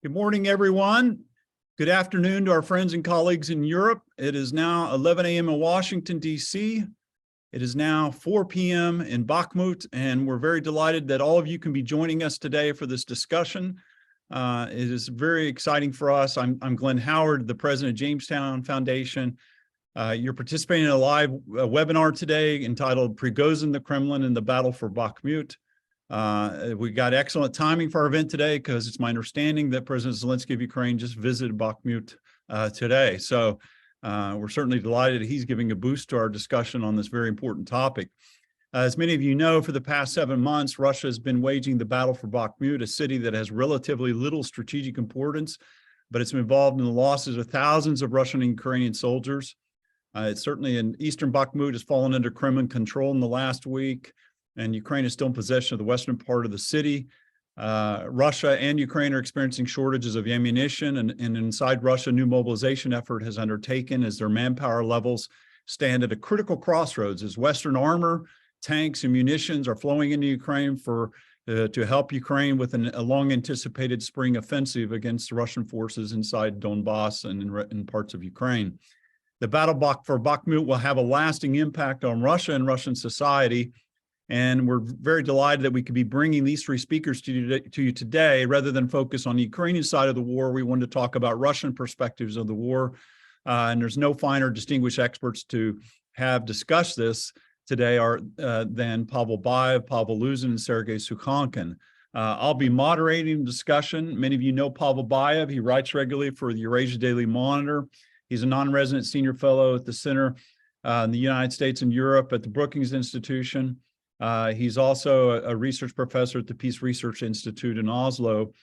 Good morning, everyone. Good afternoon to our friends and colleagues in Europe. It is now 11 a.m. in Washington, D.C. It is now 4 p.m. in Bakhmut, and we're very delighted that all of you can be joining us today for this discussion. It is very exciting for us. I'm Glen Howard, the president of Jamestown Foundation. You're participating in a live webinar today entitled Prigozhin, the Kremlin, and the Battle for Bakhmut. We got excellent timing for our event today because it's my understanding that President Zelensky of Ukraine just visited Bakhmut today. So we're certainly delighted he's giving a boost to our discussion on this very important topic. As many of you know, for the past 7 months, Russia has been waging the battle for Bakhmut, a city that has relatively little strategic importance, but it's been involved in the losses of thousands of Russian and Ukrainian soldiers. It's certainly in eastern Bakhmut has fallen under Kremlin control in the last week, and Ukraine is still in possession of the western part of the city. Russia and Ukraine are experiencing shortages of ammunition, and inside Russia, a new mobilization effort has undertaken as their manpower levels stand at a critical crossroads as Western armor, tanks, and munitions are flowing into Ukraine to help Ukraine with a long-anticipated spring offensive against Russian forces inside Donbass and in parts of Ukraine. The battle for Bakhmut will have a lasting impact on Russia and Russian society, and we're very delighted that we could be bringing these three speakers to you today. Rather than focus on the Ukrainian side of the war, we wanted to talk about Russian perspectives of the war. And there's no finer distinguished experts to have discussed this today than Pavel Baev, Pavel Luzin, and Sergey Sukhankin. I'll be moderating the discussion. Many of you know Pavel Baev. He writes regularly for the Eurasia Daily Monitor. He's a non-resident senior fellow at the Center in the United States and Europe at the Brookings Institution. He's also a research professor at the Peace Research Institute in Oslo.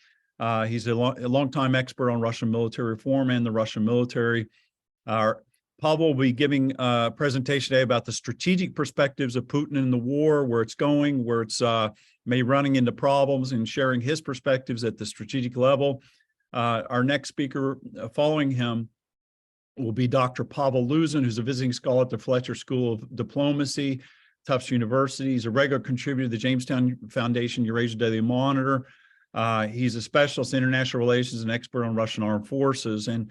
He's a longtime expert on Russian military reform and the Russian military. Pavel will be giving a presentation today about the strategic perspectives of Putin in the war, where it's going, where it's maybe running into problems, and sharing his perspectives at the strategic level. Our next speaker following him will be Dr. Pavel Luzin, who's a visiting scholar at the Fletcher School of Diplomacy, Tufts University. He's a regular contributor to the Jamestown Foundation, Eurasia Daily Monitor. He's a specialist in international relations and expert on Russian armed forces. And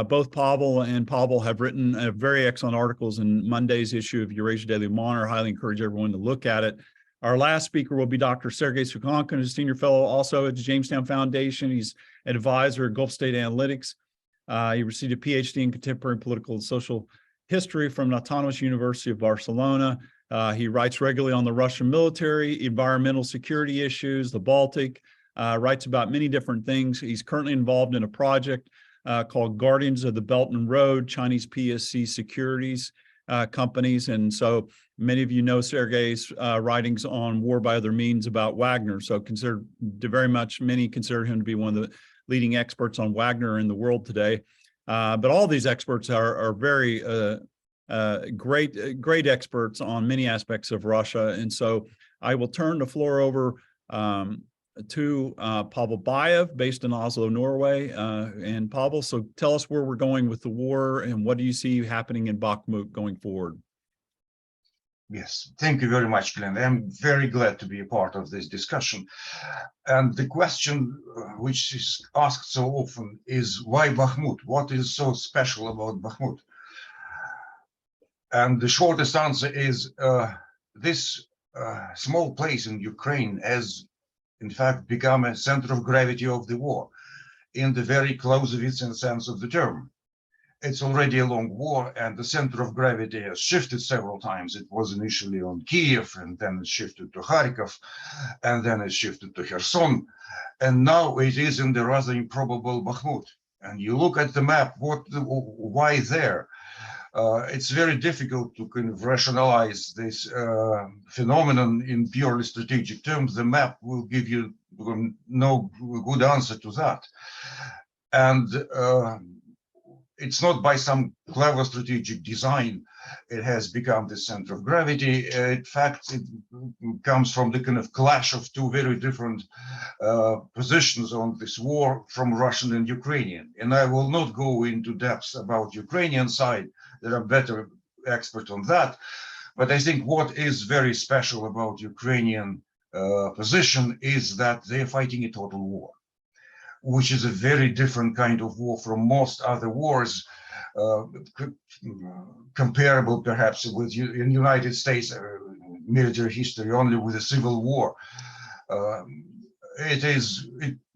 both Pavel and Pavel have written very excellent articles in Monday's issue of Eurasia Daily Monitor. I highly encourage everyone to look at it. Our last speaker will be Dr. Sergey Sukhankin, who's a senior fellow also at the Jamestown Foundation. He's an advisor at Gulf State Analytics. He received a PhD in contemporary political and social history from the Autonomous University of Barcelona. He writes regularly on the Russian military, environmental security issues, the Baltic, writes about many different things. He's currently involved in a project called Guardians of the Belt and Road, Chinese PSC securities companies. And so many of you know Sergey's writings on war by other means about Wagner. So many consider him to be one of the leading experts on Wagner in the world today. But all these experts are very great experts on many aspects of Russia. And so I will turn the floor over to Pavel Baev, based in Oslo, Norway. And Pavel, so tell us where we're going with the war and what do you see happening in Bakhmut going forward? Yes, thank you very much, Glenn. I'm very glad to be a part of this discussion. And the question which is asked so often is, why Bakhmut? What is so special about Bakhmut? And the shortest answer is this small place in Ukraine has, in fact, become a center of gravity of the war in the very Clausewitzian sense of the term. It's already a long war, and the center of gravity has shifted several times. It was initially on Kiev, and then it shifted to Kharkov, and then it shifted to Kherson, and now it is in the rather improbable Bakhmut. And you look at the map, why there? It's very difficult to kind of rationalize this phenomenon in purely strategic terms. The map will give you no good answer to that. And it's not by some clever strategic design it has become the center of gravity. In fact, it comes from the kind of clash of two very different positions on this war from Russian and Ukrainian. And I will not go into depths about Ukrainian side. There are better experts on that. But I think what is very special about Ukrainian position is that they're fighting a total war. which is a very different kind of war from most other wars, comparable perhaps with in United States military history only with a civil war.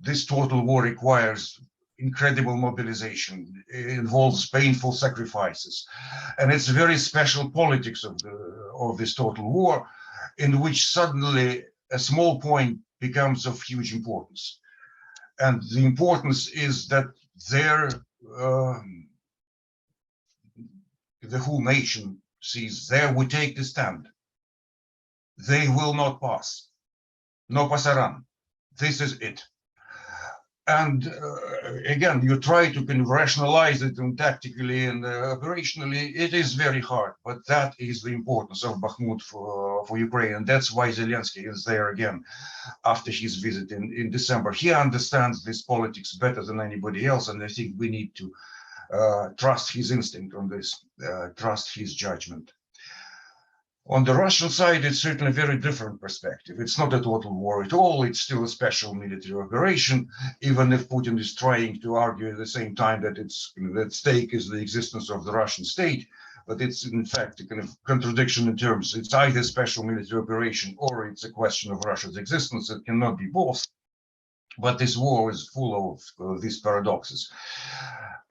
This total war requires incredible mobilization. It involves painful sacrifices, and it's a very special politics of this total war, in which suddenly a small point becomes of huge importance. And the importance is that the whole nation sees there we take the stand. They will not pass. No pasaran. This is it. And again, you try to kind of rationalize it and tactically and operationally, it is very hard, but that is the importance of Bakhmut for Ukraine. And that's why Zelensky is there again after his visit in December. He understands this politics better than anybody else. And I think we need to trust his instinct on this, trust his judgment. On the Russian side, it's certainly a very different perspective. It's not a total war at all. It's still a special military operation, even if Putin is trying to argue at the same time that it's at stake is the existence of the Russian state. But it's in fact a kind of contradiction in terms. It's either special military operation or it's a question of Russia's existence. It cannot be both. But this war is full of these paradoxes.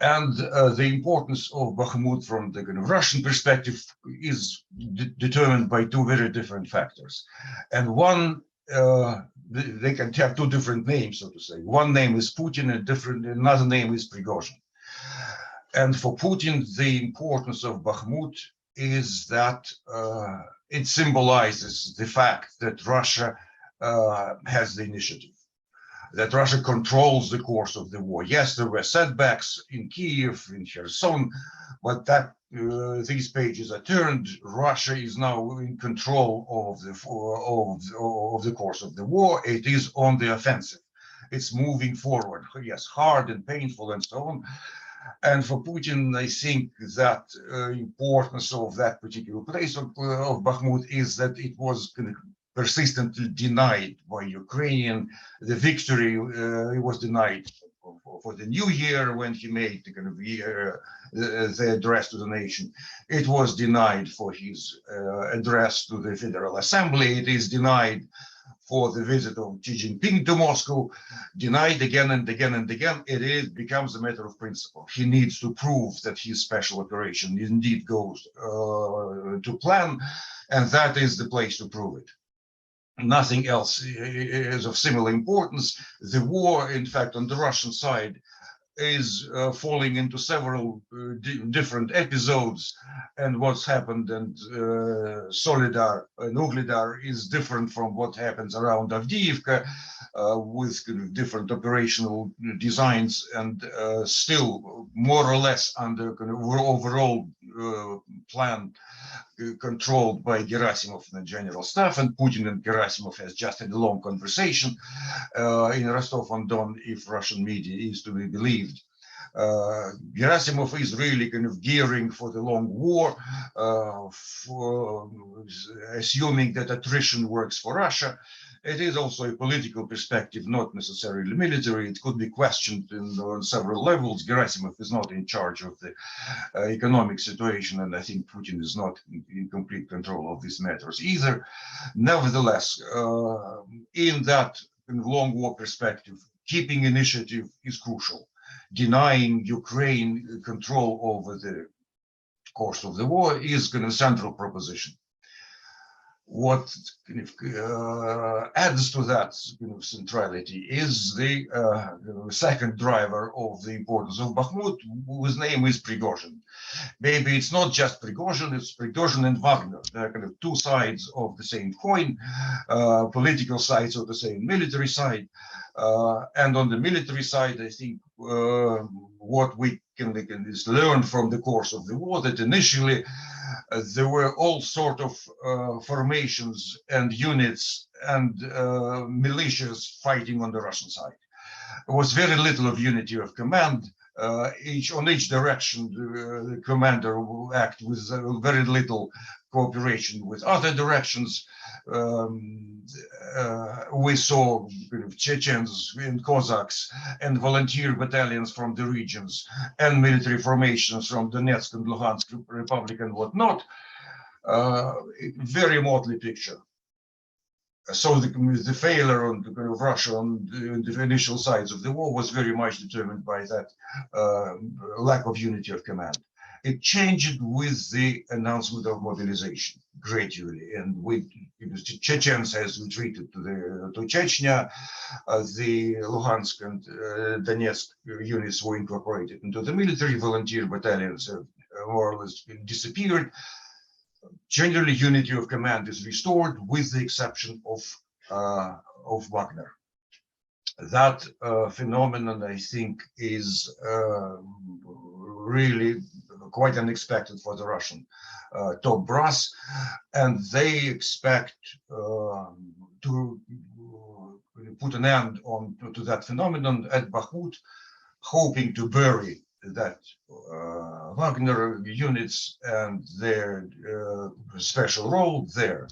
And the importance of Bakhmut from the kind of Russian perspective is determined by two very different factors. And one, they can have two different names, so to say. One name is Putin, another name is Prigozhin. And for Putin, the importance of Bakhmut is that it symbolizes the fact that Russia has the initiative, that Russia controls the course of the war. Yes, there were setbacks in Kiev, in Kherson, but that these pages are turned. Russia is now in control of the course of the war. It is on the offensive. It's moving forward. Yes, hard and painful and so on. And for Putin, I think that importance of that particular place of Bakhmut is that it was persistently denied by Ukrainian. The victory was denied for the new year when he made the kind of the address to the nation. It was denied for his address to the Federal Assembly. It is denied for the visit of Xi Jinping to Moscow, denied again and again and again. It becomes a matter of principle. He needs to prove that his special operation indeed goes to plan, and that is the place to prove it. Nothing else is of similar importance. The war, in fact, on the Russian side is falling into several different episodes, and what's happened in Solidar and Ugledar is different from what happens around Avdiivka, with kind of different operational designs, and still more or less under kind of overall plan controlled by Gerasimov and the General Staff. And Putin and Gerasimov has just had a long conversation in Rostov-on-Don, if Russian media is to be believed. Gerasimov is really kind of gearing for the long war, assuming that attrition works for Russia. It is also a political perspective, not necessarily military. It could be questioned on several levels. Gerasimov is not in charge of the economic situation, and I think Putin is not in complete control of these matters either. Nevertheless, in that long war perspective, keeping initiative is crucial. Denying Ukraine control over the course of the war is kind of a central proposition. What kind of adds to that kind of centrality is the second driver of the importance of Bakhmut, whose name is Prigozhin. Maybe it's not just Prigozhin, it's Prigozhin and Wagner. They're kind of two sides of the same coin, political sides of the same military side. And on the military side, I think what we can learn from the course of the war, that initially there were all sort of formations and units and militias fighting on the Russian side. There was very little of unity of command. On each direction, the commander will act with very little cooperation with other directions. we saw Chechens and Cossacks and volunteer battalions from the regions and military formations from Donetsk and Luhansk Republic and whatnot. Very motley picture. So the failure on Russia on the initial sides of the war was very much determined by that lack of unity of command. It changed with the announcement of mobilization gradually, and Chechens has retreated to Chechnya. The Luhansk and Donetsk units were incorporated into the military. Volunteer battalions have more or less disappeared. Generally, unity of command is restored, with the exception of Wagner. That phenomenon, I think, is really quite unexpected for the Russian top brass, and they expect to put an end to that phenomenon at Bakhmut, hoping to bury that Wagner units and their special role there.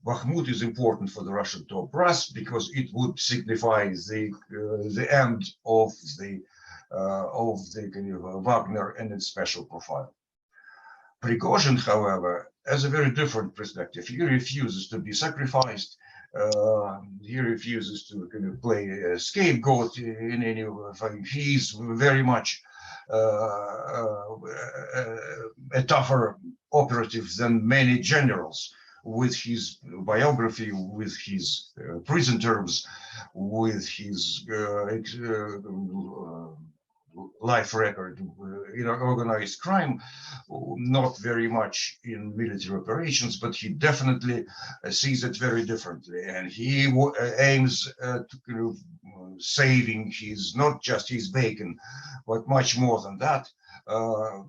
Bakhmut is important for the Russian top brass because it would signify the end of the Wagner and its special profile. Prigozhin, however, has a very different perspective. He refuses to be sacrificed. He refuses to play a scapegoat in any way. He's very much a tougher operative than many generals, with his biography, with his prison terms, with his life record in organized crime, not very much in military operations, but he definitely sees it very differently, and he aims at saving not just his bacon, but much more than that.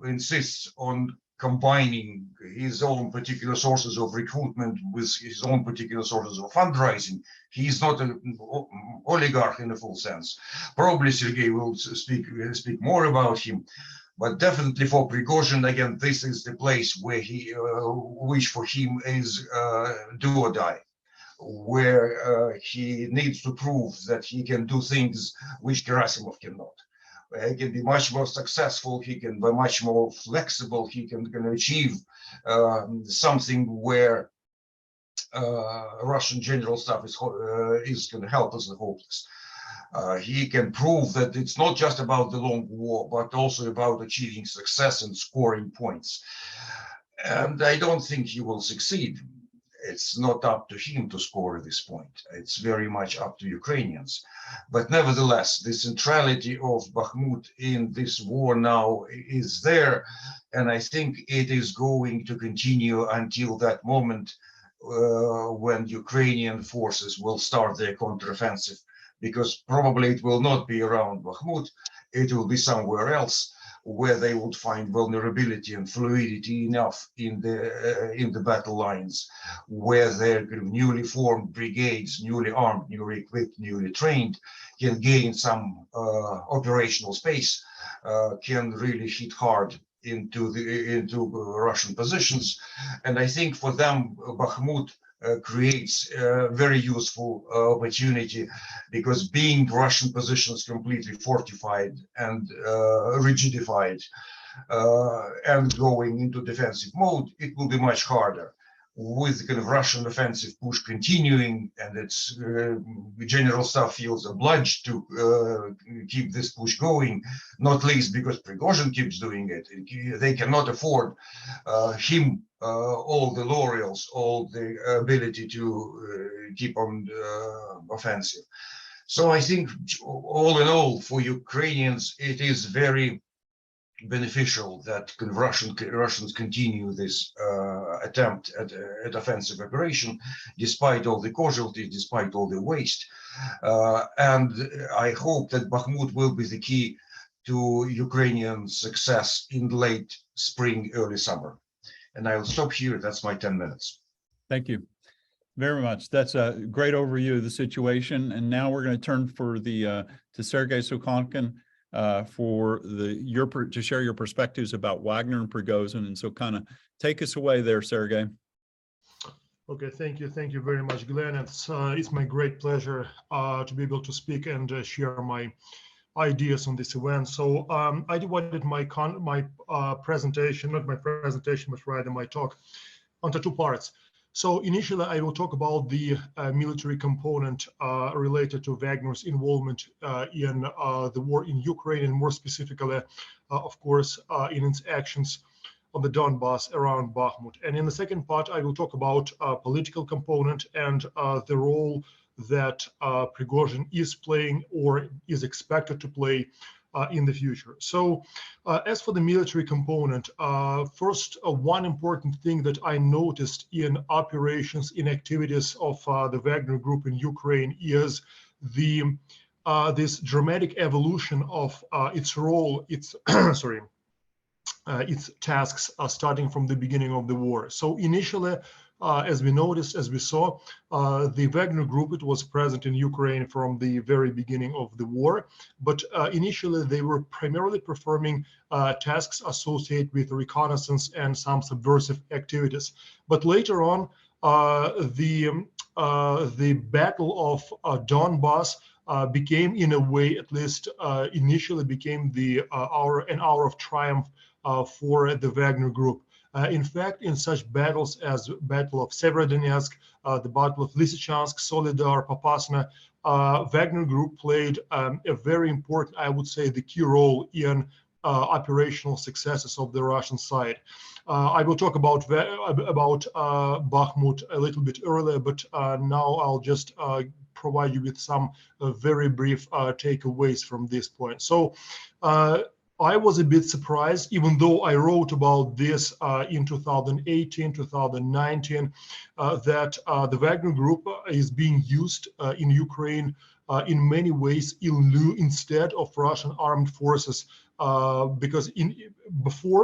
Insists on combining his own particular sources of recruitment with his own particular sources of fundraising. He's not an oligarch in a full sense. Probably Sergey will speak more about him, but definitely for Prigozhin, again, this is the place where which for him is do or die, where he needs to prove that he can do things which Gerasimov cannot. He can be much more successful, he can be much more flexible, he can achieve something where Russian general staff is going to help us hopeless. He can prove that it's not just about the long war, but also about achieving success and scoring points. And I don't think he will succeed. It's not up to him to score at this point. It's very much up to Ukrainians. But nevertheless, the centrality of Bakhmut in this war now is there. And I think it is going to continue until that moment when Ukrainian forces will start their counteroffensive, because probably it will not be around Bakhmut. It will be somewhere else, where they would find vulnerability and fluidity enough in the battle lines, where their newly formed brigades, newly armed, newly equipped, newly trained, can gain some operational space, can really hit hard into Russian positions. And I think for them, Bakhmut creates a very useful opportunity, because being Russian positions completely fortified and rigidified and going into defensive mode, it will be much harder. With the kind of Russian offensive push continuing, and its general staff feels obliged to keep this push going, not least because Prigozhin keeps doing it. They cannot afford him all the laurels, all the ability to keep on offensive. So I think all in all, for Ukrainians, it is very beneficial that Russians continue this attempt at offensive operation, despite all the casualties, despite all the waste. And I hope that Bakhmut will be the key to Ukrainian success in late spring, early summer. And I'll stop here. That's my 10 minutes. Thank you very much. That's a great overview of the situation. And now we're going to turn to Sergey Sukhankin to share your perspectives about Wagner and Prigozhin. And so kind of take us away there, Sergey. Okay, thank you very much, Glenn. It's my great pleasure to be able to speak and share my ideas on this event. So I divided my presentation, not my presentation, but rather my talk, onto two parts. So initially, I will talk about the military component related to Wagner's involvement in the war in Ukraine, and more specifically, of course, in its actions on the Donbass around Bakhmut. And in the second part, I will talk about political component and the role that Prigozhin is playing or is expected to play in the future. So as for the military component, first, one important thing that I noticed in operations, in activities of the Wagner Group in Ukraine is this dramatic evolution of its role, its sorry, its tasks starting from the beginning of the war. So initially, as we noticed, as we saw, the Wagner Group, it was present in Ukraine from the very beginning of the war. But initially, they were primarily performing tasks associated with reconnaissance and some subversive activities. But later on, the Battle of Donbass became, in a way, at least initially, became an hour of triumph for the Wagner Group. In fact, in such battles as Battle of Severodonetsk, the Battle of Lysychansk, Solidar, Popasna, Wagner Group played a very important, I would say, the key role in operational successes of the Russian side. I will talk about Bakhmut a little bit earlier, but now I'll just provide you with some very brief takeaways from this point. So I was a bit surprised, even though I wrote about this in 2018, 2019, that the Wagner Group is being used in Ukraine in many ways instead of Russian armed forces, because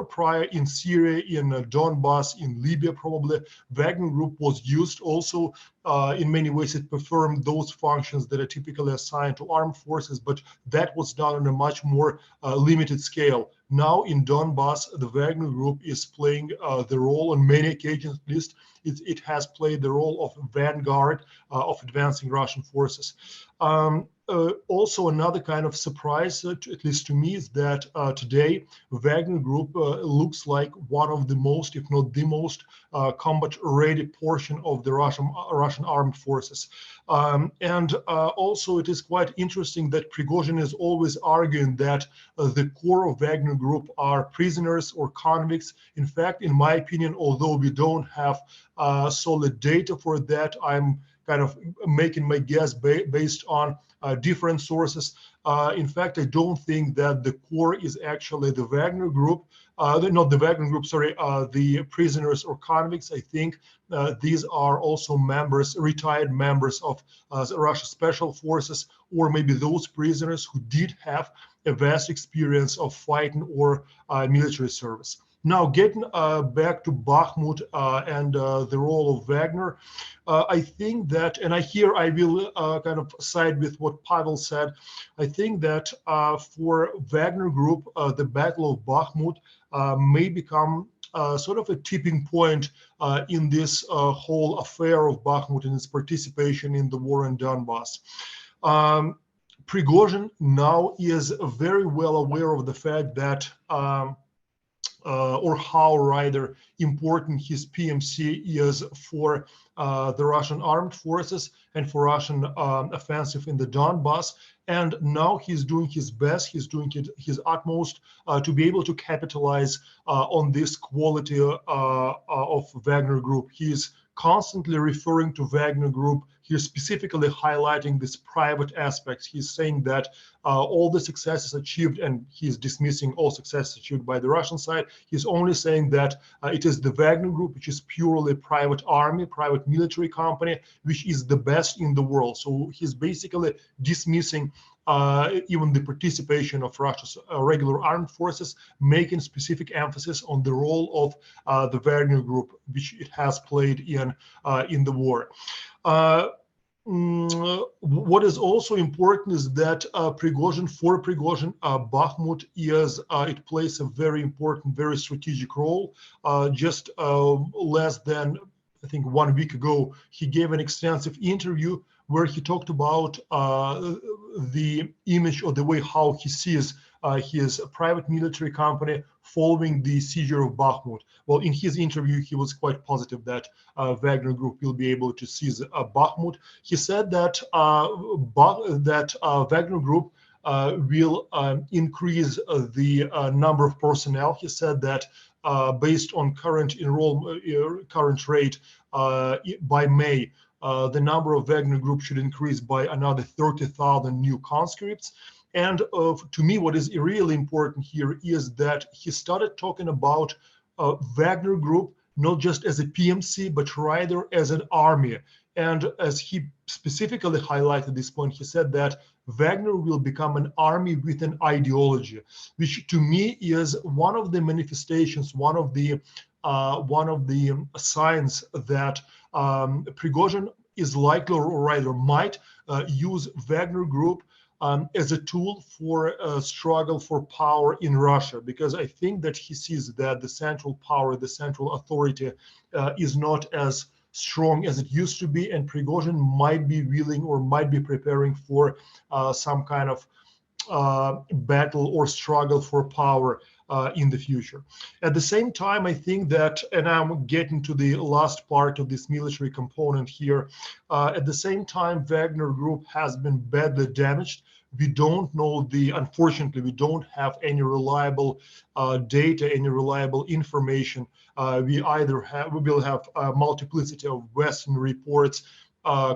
prior in Syria, in Donbass, in Libya, probably Wagner Group was used also in many ways. It performed those functions that are typically assigned to armed forces, but that was done on a much more limited scale. Now in Donbass, the Wagner Group is playing the role on many occasions, at least it has played the role of vanguard of advancing Russian forces. Also, another kind of surprise, at least to me, is that today Wagner Group looks like one of the most, if not the most, combat-ready portion of the Russian armed forces. And also, it is quite interesting that Prigozhin is always arguing that the core of Wagner Group are prisoners or convicts. In fact, in my opinion, although we don't have solid data for that, I'm kind of making my guess based on different sources. In fact, I don't think that the core is actually the Wagner Group, not the Wagner Group, sorry, the prisoners or convicts. I think these are also members, retired members of Russia Special Forces, or maybe those prisoners who did have a vast experience of fighting or military service. Now, getting back to Bakhmut and the role of Wagner, I think that, and I will kind of side with what Pavel said. I think that for Wagner Group, the Battle of Bakhmut may become sort of a tipping point in this whole affair of Bakhmut and its participation in the war in Donbass. Prigozhin now is very well aware of the fact that or how rather important his PMC is for the Russian armed forces and for Russian offensive in the Donbass. And now he's doing his best, he's doing his utmost to be able to capitalize on this quality of Wagner Group. He's constantly referring to Wagner Group. He's specifically highlighting this private aspects. He's saying that all the successes achieved, and he's dismissing all successes achieved by the Russian side. He's only saying that it is the Wagner Group, which is purely private army, private military company, which is the best in the world. So he's basically dismissing even the participation of Russia's regular armed forces, making specific emphasis on the role of the Wagner Group, which it has played in the war. What is also important is that for Prigozhin, Bakhmut it plays a very important, very strategic role. Just less than I think 1 week ago, he gave an extensive interview where he talked about the image or the way how he sees his private military company following the seizure of Bakhmut. Well, in his interview, he was quite positive that Wagner Group will be able to seize Bakhmut. He said that Wagner Group will increase the number of personnel. He said that based on current current rate by May, the number of Wagner Group should increase by another 30,000 new conscripts. And to me, what is really important here is that he started talking about Wagner Group not just as a PMC, but rather as an army. And as he specifically highlighted this point, he said that Wagner will become an army with an ideology, which to me is one of the manifestations, one of the signs that Prigozhin is likely, or rather might, use Wagner Group as a tool for a struggle for power in Russia, because I think that he sees that the central power, the central authority is not as strong as it used to be, and Prigozhin might be willing or might be preparing for some kind of battle or struggle for power in the future. At the same time, I think that, and I'm getting to the last part of this military component here, at the same time, Wagner Group has been badly damaged. We don't know unfortunately, we don't have any reliable data, any reliable information. We will have a multiplicity of Western reports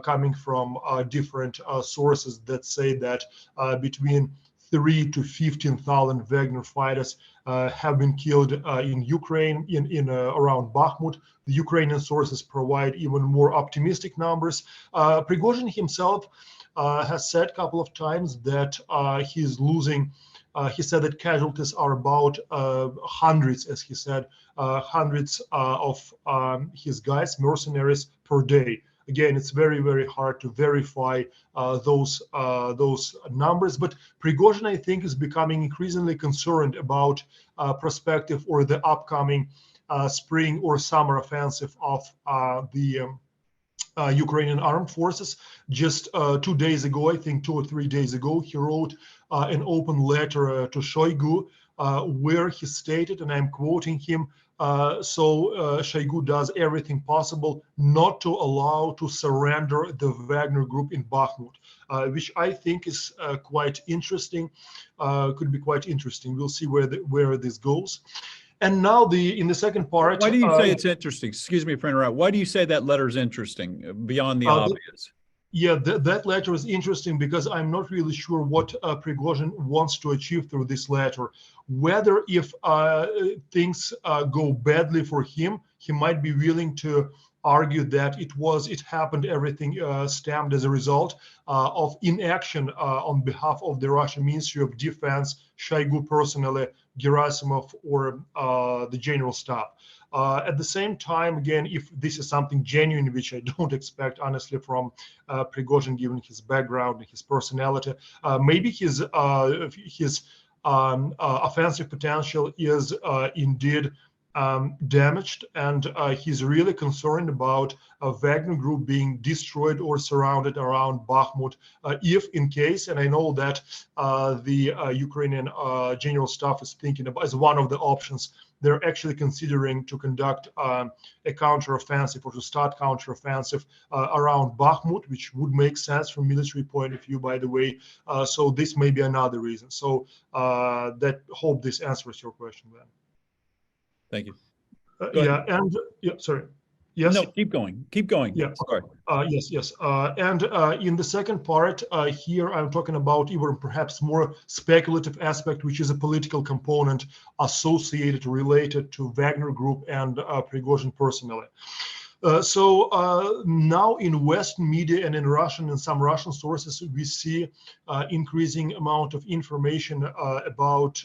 coming from different sources that say that between 3,000 to 15,000 Wagner fighters have been killed in Ukraine, in around Bakhmut. The Ukrainian sources provide even more optimistic numbers. Prigozhin himself has said a couple of times that he's losing. He said that casualties are about hundreds, as he said, hundreds of his guys, mercenaries per day. Again, it's very, very hard to verify those numbers. But Prigozhin, I think, is becoming increasingly concerned about prospective or the upcoming spring or summer offensive of the Ukrainian armed forces. Just 2 days ago, I think 2 or 3 days ago, he wrote an open letter to Shoigu where he stated, and I'm quoting him, Shoigu does everything possible not to allow to surrender the Wagner Group in Bakhmut, which I think is quite interesting, could be quite interesting. We'll see where this goes. And now in the second part. Why do you say it's interesting? Excuse me for interrupting. Why do you say that letter is interesting beyond the obvious? Yeah, that letter is interesting because I'm not really sure what Prigozhin wants to achieve through this letter. Whether if things go badly for him, he might be willing to argue that it happened, everything stemmed as a result of inaction on behalf of the Russian Ministry of Defense, Shoigu personally, Gerasimov, or the General Staff. At the same time, again, if this is something genuine, which I don't expect, honestly, from Prigozhin, given his background and his personality, maybe his offensive potential is indeed damaged, and he's really concerned about Wagner Group being destroyed or surrounded around Bakhmut, if in case, and I know that the Ukrainian General Staff is thinking about as one of the options, they're actually considering to conduct a counteroffensive or to start counteroffensive around Bakhmut, which would make sense from military point of view, by the way. So this may be another reason. So hope this answers your question, then. Thank you. Yeah, and sorry. Yes. No, keep going. Keep going. Yes. Sorry. Yes. And in the second part, here I'm talking about even perhaps more speculative aspect, which is a political component associated, related to Wagner Group and Prigozhin personally. So now in Western media and in Russian and some Russian sources, we see increasing amount of information about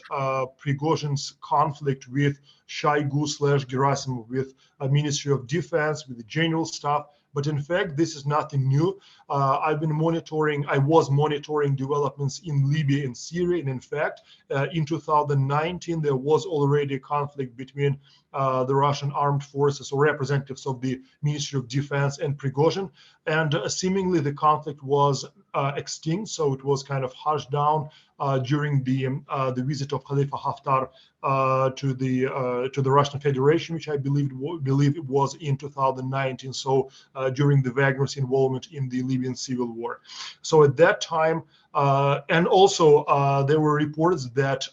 Prigozhin's conflict with Shoigu / Gerasimov, with Ministry of Defense, with the General Staff, But in fact, this is nothing new. I was monitoring developments in Libya and Syria. And in fact, in 2019, there was already a conflict between the Russian armed forces or representatives of the Ministry of Defense and Prigozhin. And seemingly the conflict was extinct. So it was kind of hushed down during the visit of Khalifa Haftar to the Russian Federation, which I believe it was in 2019. So during the Wagner's involvement in the Libyan civil war. So at that time, and also there were reports that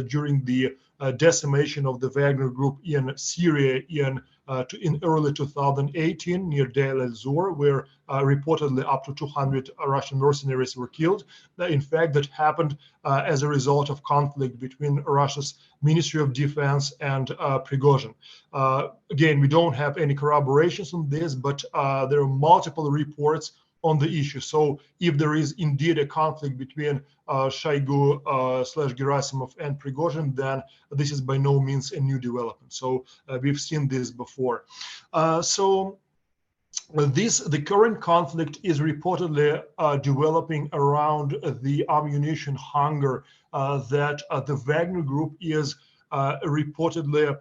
during the decimation of the Wagner group in Syria in early 2018 near Deir el-Zor, where reportedly up to 200 Russian mercenaries were killed. In fact, that happened as a result of conflict between Russia's Ministry of Defense and Prigozhin. Again, we don't have any corroborations on this, but there are multiple reports on the issue. So if there is indeed a conflict between Shoigu / Gerasimov and Prigozhin, then this is by no means a new development. So we've seen this before. The current conflict is reportedly developing around the ammunition hunger that the Wagner group is reportedly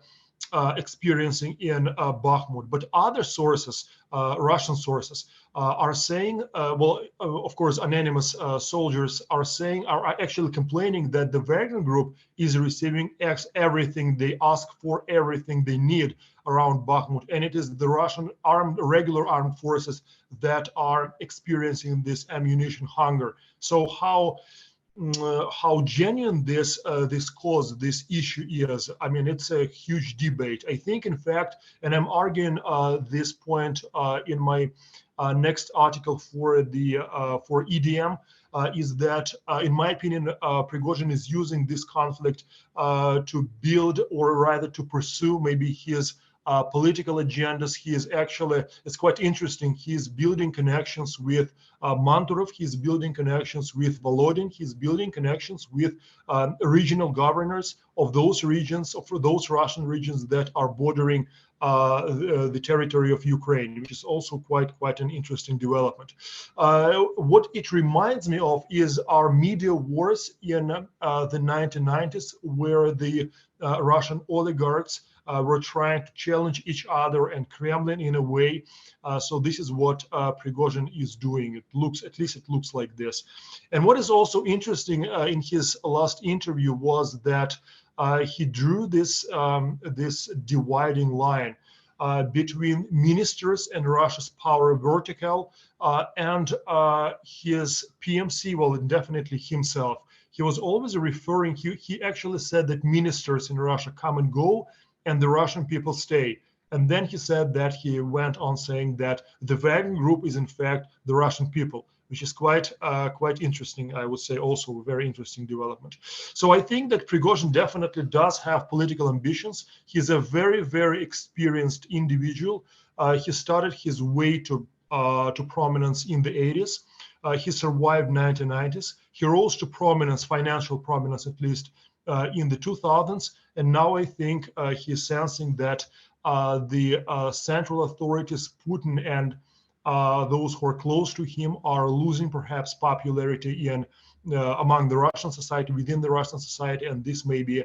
experiencing in Bakhmut. But other sources, Russian sources, are saying, of course, anonymous soldiers are actually complaining that the Wagner group is receiving everything they ask for, everything they need around Bakhmut, and it is the Russian regular armed forces that are experiencing this ammunition hunger. So how genuine this issue is, I mean, it's a huge debate. I think, in fact, and I'm arguing this point in my next article for EDM, is that, in my opinion, Prigozhin is using this conflict to build, or rather to pursue, maybe his political agendas. He is actually, it's quite interesting, he's building connections with Manturov, he's building connections with Volodin, he's building connections with regional governors of those regions, of those Russian regions that are bordering the territory of Ukraine, which is also quite an interesting development. What it reminds me of is our media wars in the 1990s, where the Russian oligarchs were trying to challenge each other and Kremlin in a way. So this is what Prigozhin is doing. It looks like this. And what is also interesting in his last interview was that he drew this dividing line between ministers and Russia's power vertical and his PMC, well, definitely himself. He was always referring, he actually said that ministers in Russia come and go and the Russian people stay. And then he said that he went on saying that the Wagner group is in fact the Russian people, which is quite interesting, I would say, also a very interesting development. So I think that Prigozhin definitely does have political ambitions. He's a very, very experienced individual. He started his way to prominence in the 80s. He survived 1990s. He rose to prominence, financial prominence at least, in the 2000s. And now I think he's sensing that the central authorities, Putin and those who are close to him, are losing perhaps popularity among the Russian society, within the Russian society, and this may be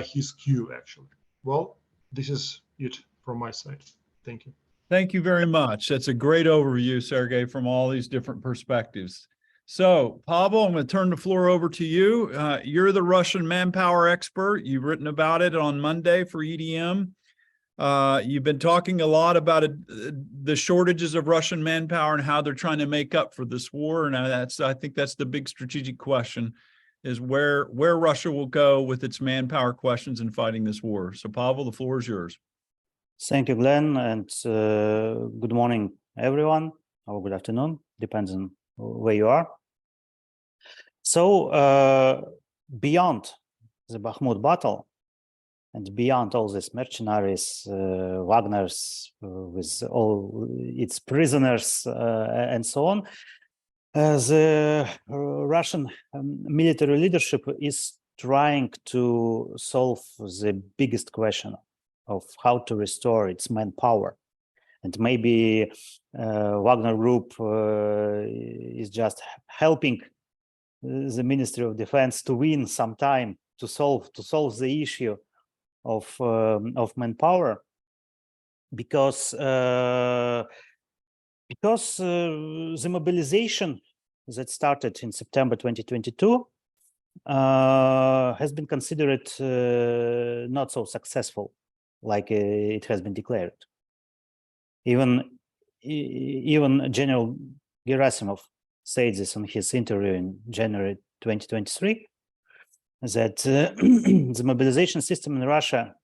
his cue, actually. Well, this is it from my side. Thank you. Thank you very much. That's a great overview, Sergey, from all these different perspectives. So, Pavel, I'm going to turn the floor over to you. You're the Russian manpower expert. You've written about it on Monday for EDM. You've been talking a lot about the shortages of Russian manpower and how they're trying to make up for this war. And I think that's the big strategic question, is where Russia will go with its manpower questions in fighting this war. So, Pavel, the floor is yours. Thank you, Glenn, and good morning, everyone, or good afternoon, depends on where you are. So, beyond the Bakhmut battle, and beyond all these mercenaries, Wagner's with all its prisoners and so on, the Russian military leadership is trying to solve the biggest question of how to restore its manpower. and maybe Wagner Group is just helping the Ministry of Defense to win some time to solve the issue of manpower, because the mobilization that started in September 2022 has been considered not so successful like it has been declared. Even General Gerasimov said this in his interview in January 2023, that the mobilization system in Russia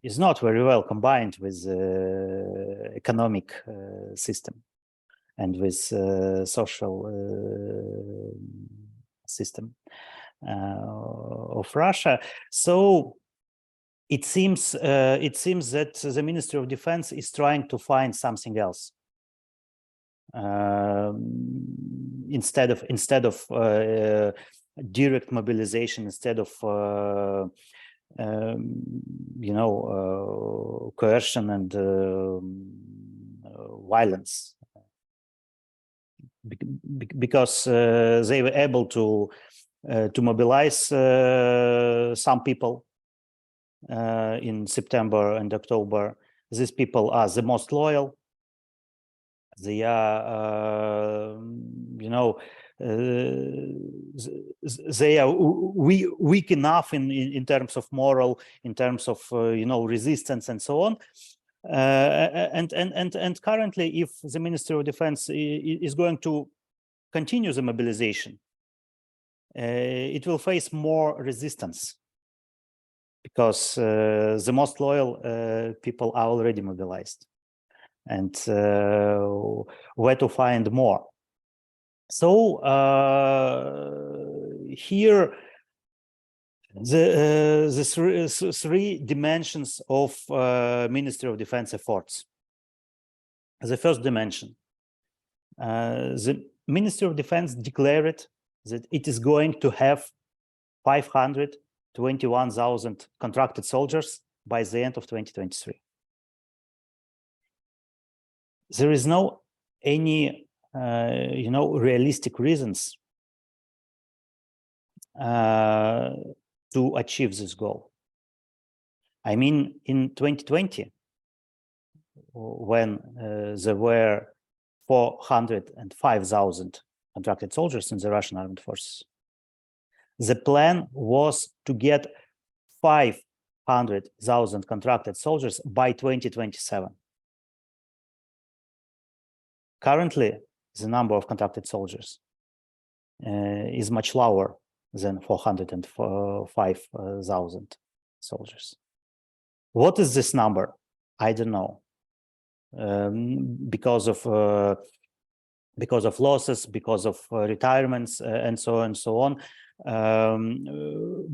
is not very well combined with the economic system and with social system of Russia. So it seems that the Ministry of Defense is trying to find something else instead of direct mobilization, instead of coercion and violence, because they were able to mobilize some people in September and October. These people are the most loyal. They are, they are weak enough in terms of moral, in terms of resistance and so on. And currently, if the Ministry of Defense is going to continue the mobilization, it will face more resistance, because the most loyal people are already mobilized, and where to find more. So here the three dimensions of Ministry of Defense efforts. The first dimension, the Ministry of Defense declared that it is going to have 521,000 contracted soldiers by the end of 2023. There is no any realistic reasons to achieve this goal. I mean, in 2020, when there were 405,000 contracted soldiers in the Russian armed forces, the plan was to get 500,000 contracted soldiers by 2027. Currently, the number of contracted soldiers is much lower than 405,000 soldiers. What is this number? I don't know. Because of losses, because of retirements, and so on,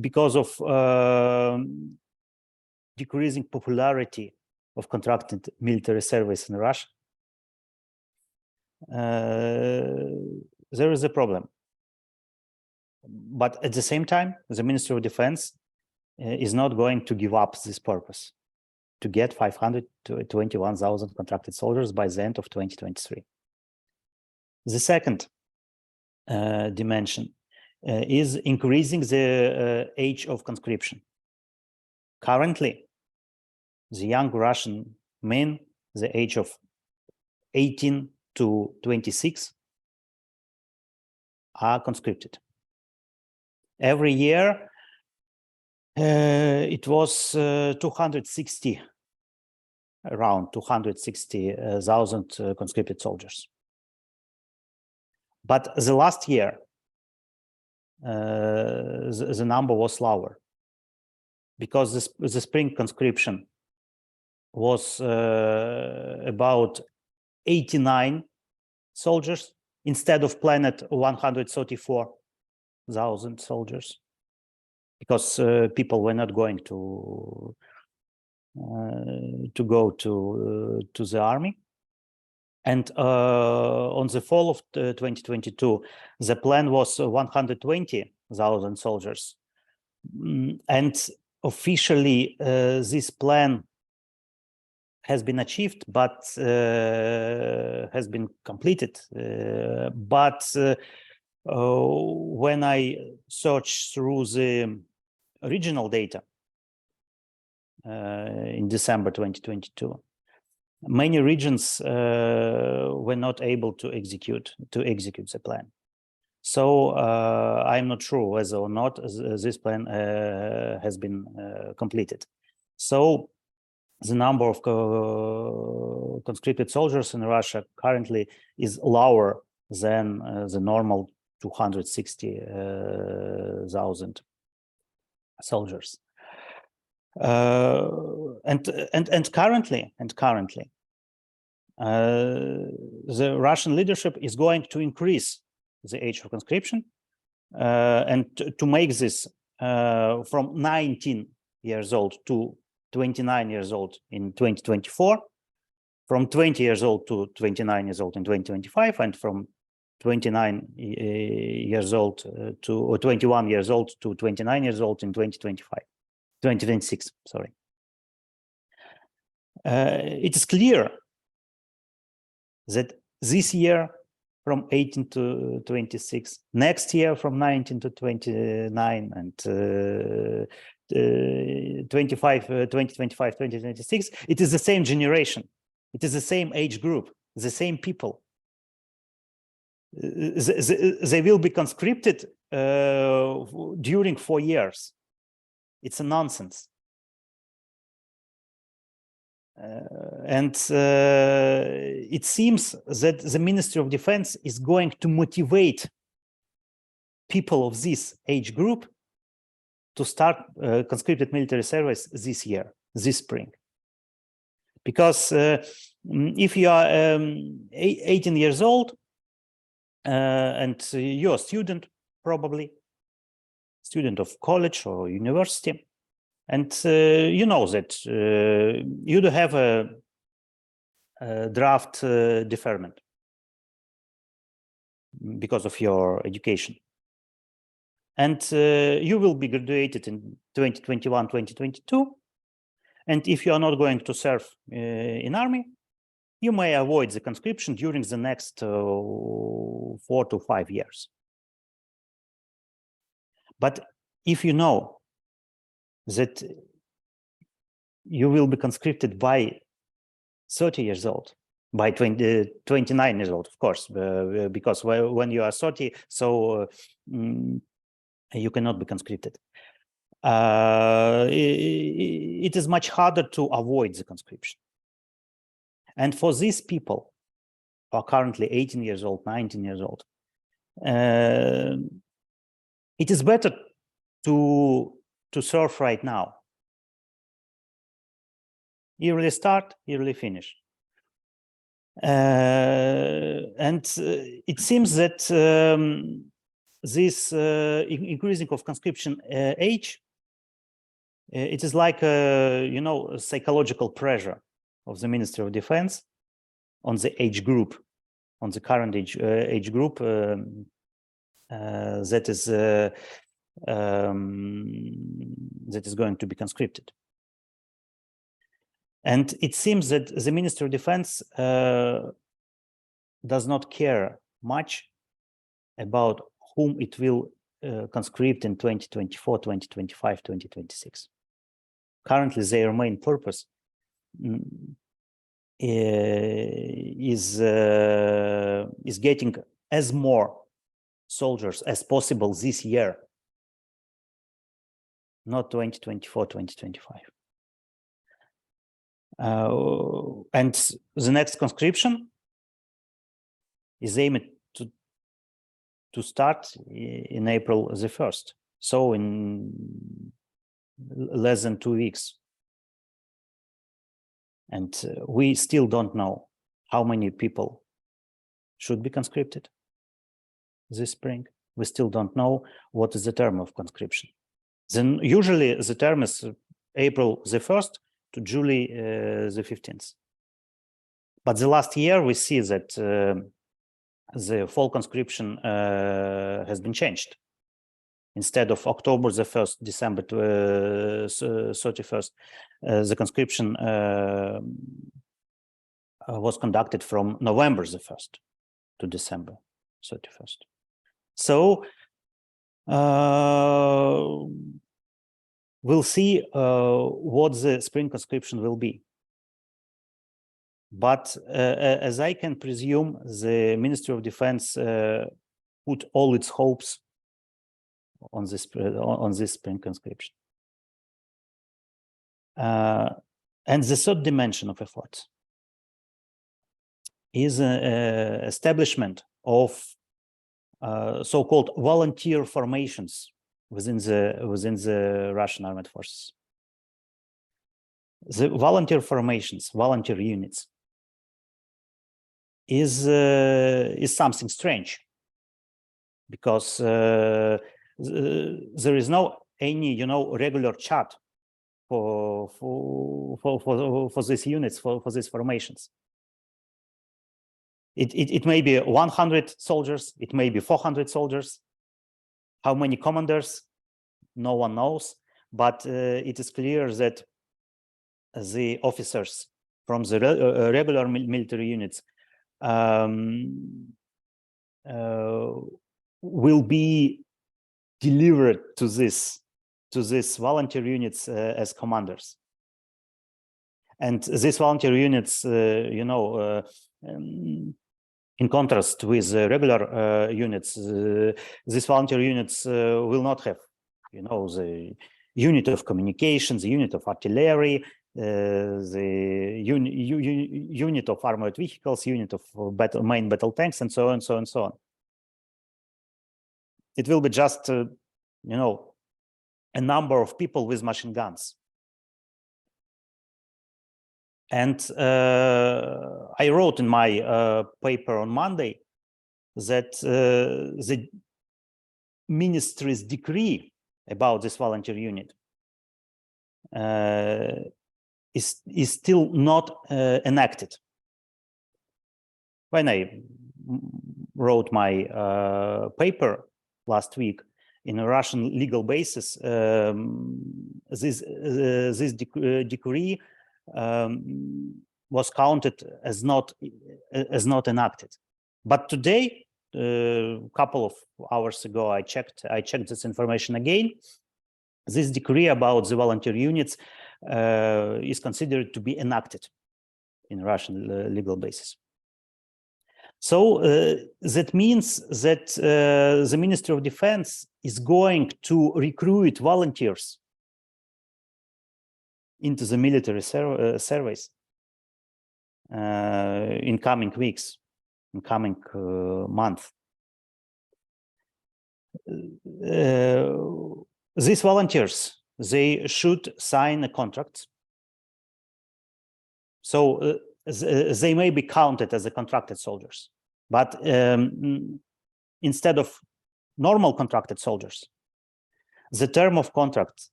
because of decreasing popularity of contracted military service in Russia, there is a problem. But at the same time, the Ministry of Defense is not going to give up this purpose to get 521,000 contracted soldiers by the end of 2023. The second dimension is increasing the age of conscription. Currently, the young Russian men, the age of 18 to 26, are conscripted. Every year, it was around 260,000 conscripted soldiers. But the last year, the number was lower, because the spring conscription was about 89 soldiers instead of planned 134,000 soldiers, because people were not going to go to the army. And on the fall of 2022, the plan was 120,000 soldiers. And officially, this plan has been achieved, but has been completed. When I search through the regional data in December 2022, many regions were not able to execute the plan. So I'm not sure whether or not this plan has been completed. So the number of conscripted soldiers in Russia currently is lower than the normal 260,000 soldiers. And currently, the Russian leadership is going to increase the age of conscription and to make this from 19 years old to 29 years old in 2024, from 20 years old to 29 years old in 2025, and from 29 years old or 21 years old to 29 years old in 2026, sorry. It is clear that this year from 18 to 26, next year from 19 to 29, and 2025, 2026, it is the same generation. It is the same age group, the same people. They will be conscripted during 4 years. It's a nonsense. It seems that the Ministry of Defense is going to motivate people of this age group to start conscripted military service this year, this spring. Because if you are 18 years old and you're a student, probably student of college or university, and you know that you do have a draft deferment because of your education. And you will be graduated in 2021, 2022. And if you are not going to serve in army, you may avoid the conscription during the next 4 to 5 years. But if you know that you will be conscripted by 30 years old, by 29 years old, of course, because when you are 30, so you cannot be conscripted. It is much harder to avoid the conscription. And for these people who are currently 18 years old, 19 years old, it is better to serve right now. Yearly start, yearly finish. And it seems that this increasing of conscription age, it is like a psychological pressure of the Ministry of Defense on the age group, on the current age group that is going to be conscripted. And it seems that the Ministry of Defense does not care much about whom it will conscript in 2024, 2025, 2026. Currently, their main purpose is getting as more soldiers as possible this year, not 2024, 2025. And the next conscription is aimed to start in April the 1st, so in less than 2 weeks. And we still don't know how many people should be conscripted this spring. We still don't know what is the term of conscription. Then usually the term is April the 1st to July the 15th. But the last year we see that the fall conscription has been changed. instead of October the 1st, December 31st, the conscription was conducted from November the 1st to December 31st. So we'll see what the spring conscription will be. But as I can presume, the Ministry of Defense put all its hopes on this spring conscription. And the third dimension of efforts is establishment of so-called volunteer formations within the Russian armed forces. The volunteer formations, volunteer units, is something strange, because there is no any regular chart for these units, for these formations. It may be 100 soldiers, it may be 400 soldiers. How many commanders? No one knows, but it is clear that the officers from the regular military units will be delivered to this volunteer units as commanders. And these volunteer units, in contrast with regular units, these volunteer units will not have, the unit of communications, the unit of artillery, the unit of armored vehicles, unit of main battle tanks, and so on, so on, and so on. It will be just, a number of people with machine guns. And I wrote in my paper on Monday that the ministry's decree about this volunteer unit is still not enacted. When I wrote my paper last week, in a Russian legal basis, this decree was counted as not enacted. But today, a couple of hours ago, I checked this information again. This decree about the volunteer units is considered to be enacted in Russian legal basis. So that means that the Ministry of Defense is going to recruit volunteers into the military service in coming weeks, in coming month. These volunteers, they should sign a contract. So they may be counted as a contracted soldiers, but instead of normal contracted soldiers, the term of contract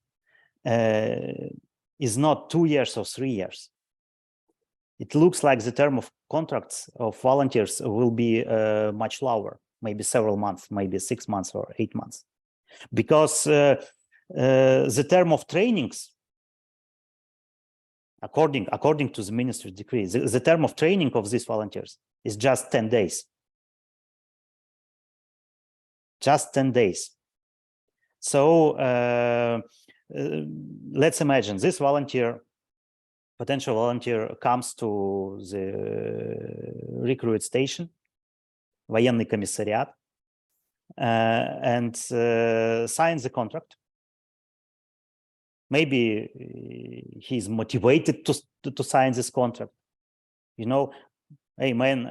is not 2 years or 3 years. It looks like the term of contracts of volunteers will be much lower, maybe several months, maybe 6 months or 8 months, because the term of trainings, according to the ministry's decree, the term of training of these volunteers is just 10 days. Just 10 days. So let's imagine this potential volunteer comes to the recruit station, военный комиссариат, and signs the contract. Maybe he's motivated to sign this contract. Hey man,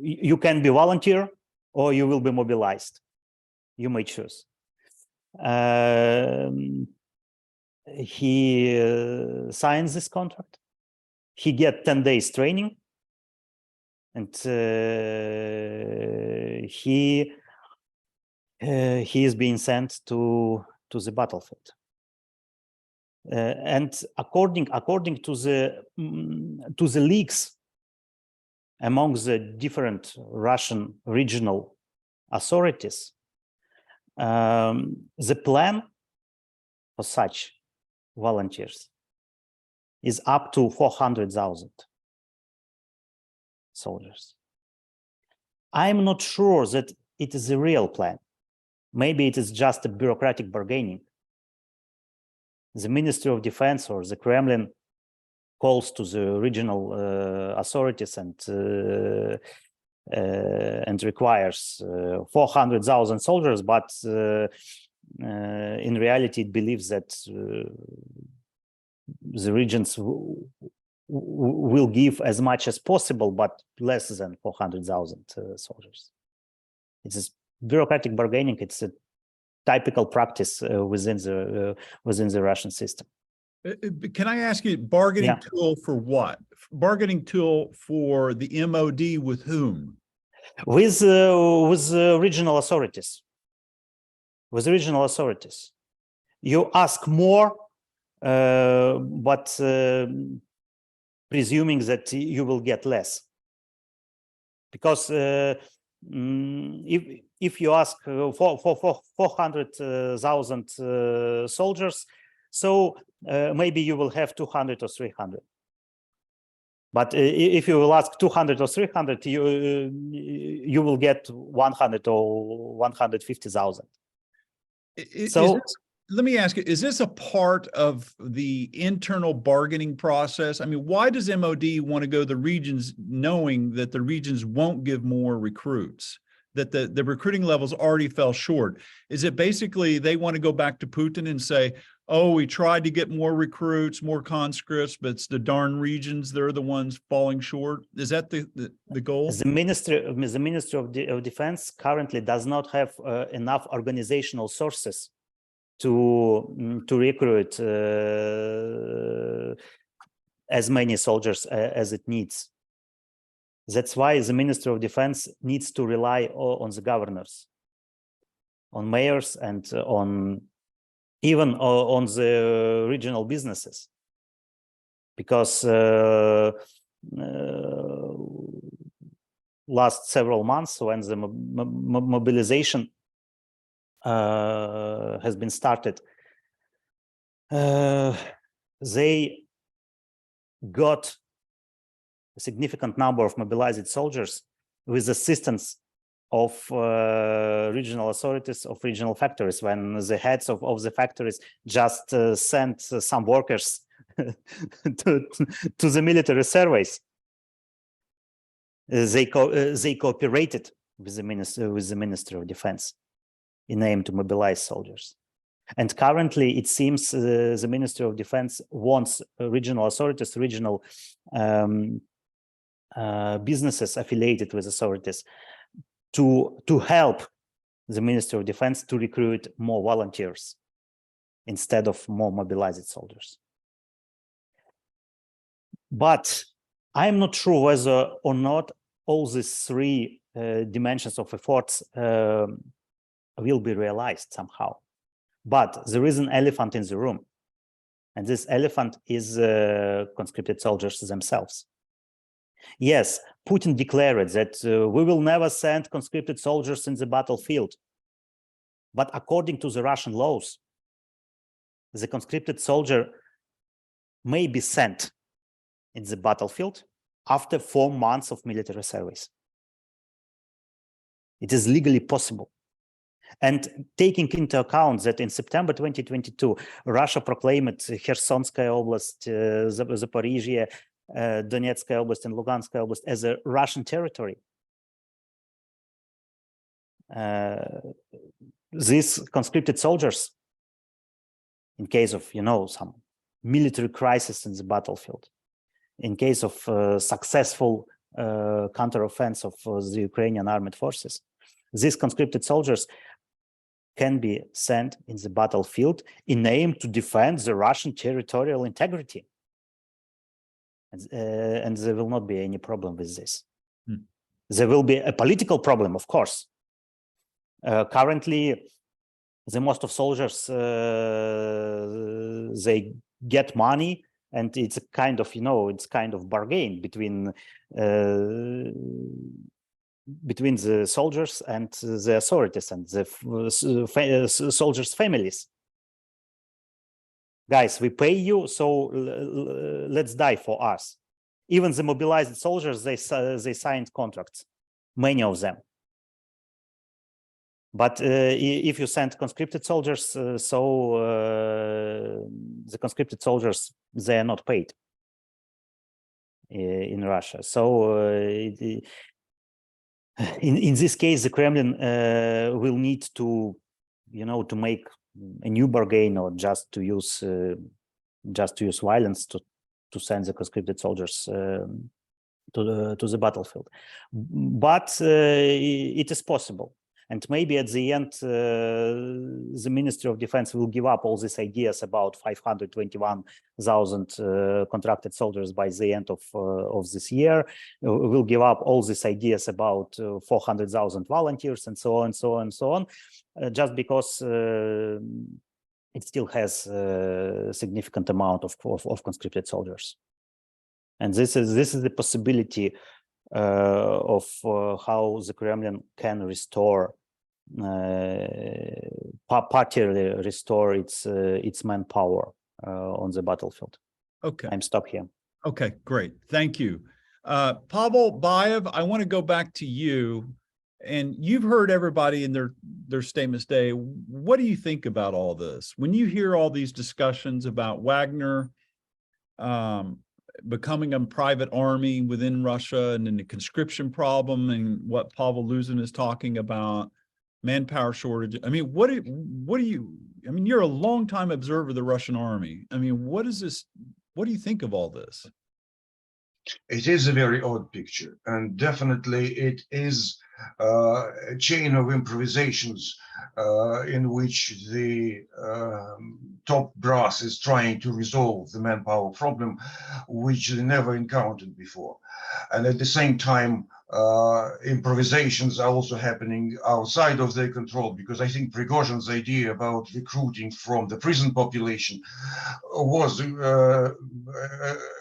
you can be volunteer or you will be mobilized. You may choose. He signs this contract. He gets 10 days training, and he is being sent to the battlefield. And according to the leaks among the different Russian regional authorities, The plan for such volunteers is up to 400,000 soldiers. I'm not sure that it is a real plan. Maybe it is just a bureaucratic bargaining. The Ministry of Defense or the Kremlin calls to the regional authorities and requires 400,000 soldiers, but in reality, it believes that the regions will give as much as possible, but less than 400,000 soldiers. It's bureaucratic bargaining. It's a typical practice within the Russian system. Can I ask you, bargaining tool for what? Bargaining tool for the MOD with whom? With regional authorities. With regional authorities, you ask more, but presuming that you will get less. Because if you ask for 400,000 soldiers, so maybe you will have 200 or 300. But if you will ask 200 or 300, you will get 100 or 150,000. So let me ask you, is this a part of the internal bargaining process? I mean, why does MOD want to go to the regions knowing that the regions won't give more recruits, that the recruiting levels already fell short? Is it basically they want to go back to Putin and say, oh, we tried to get more recruits, more conscripts, but it's the darn regions, they're the ones falling short? Is that the goal? The Ministry of Defense currently does not have enough organizational sources to recruit as many soldiers as it needs. That's why the Ministry of Defense needs to rely on the governors, on mayors, and even on the regional businesses, because last several months, when the mobilization has been started, they got a significant number of mobilized soldiers with assistance of regional authorities, of regional factories, when the heads of the factories just sent some workers to the military surveys. They cooperated with the Ministry of Defense in aim to mobilize soldiers. And currently, it seems the Ministry of Defense wants regional authorities, regional businesses affiliated with authorities to help the Ministry of Defense to recruit more volunteers instead of more mobilized soldiers. But I'm not sure whether or not all these three dimensions of efforts will be realized somehow. But there is an elephant in the room, and this elephant is conscripted soldiers themselves. Yes, Putin declared that we will never send conscripted soldiers in the battlefield. But according to the Russian laws, the conscripted soldier may be sent in the battlefield after 4 months of military service. It is legally possible. And taking into account that in September 2022, Russia proclaimed Khersonskaya Oblast, Zaporizhia, Donetskaya Oblast, and Luganskaya Oblast as a Russian territory, these conscripted soldiers, in case of, some military crisis in the battlefield, in case of successful counteroffense of the Ukrainian armed forces, these conscripted soldiers can be sent in the battlefield in aim to defend the Russian territorial integrity. And there will not be any problem with this. There will be a political problem, of course. Currently, the most of soldiers, they get money, and it's a kind of, it's kind of bargain between between the soldiers and the authorities and the soldiers' families. Guys, we pay you, so let's die for us. Even the mobilized soldiers, they signed contracts, many of them. But if you send conscripted soldiers, the conscripted soldiers, they are not paid in Russia. So in this case, the Kremlin will need to, to make a new bargain, or just to use violence to send the conscripted soldiers to the battlefield. But it is possible. And maybe at the end, the Ministry of Defense will give up all these ideas about 521,000 contracted soldiers by the end of this year. We'll give up all these ideas about 400,000 volunteers and so on, and so on, and so on, just because it still has a significant amount of conscripted soldiers. And this is the possibility of how the Kremlin can restore, partially restore its manpower on the battlefield. Okay. I'm stop here. Okay, great. Thank you. Pavel, Baev, I want to go back to you. And you've heard everybody in their statements today. What do you think about all this? When you hear all these discussions about Wagner becoming a private army within Russia, and then the conscription problem, and what Pavel Luzin is talking about, manpower shortage. I mean, what do you, I mean, you're a longtime observer of the Russian army. I mean, what do you think of all this? It is a very odd picture, and definitely it is a chain of improvisations in which the top brass is trying to resolve the manpower problem, which they never encountered before. And at the same time, improvisations are also happening outside of their control, because I think Prigozhin's idea about recruiting from the prison population was a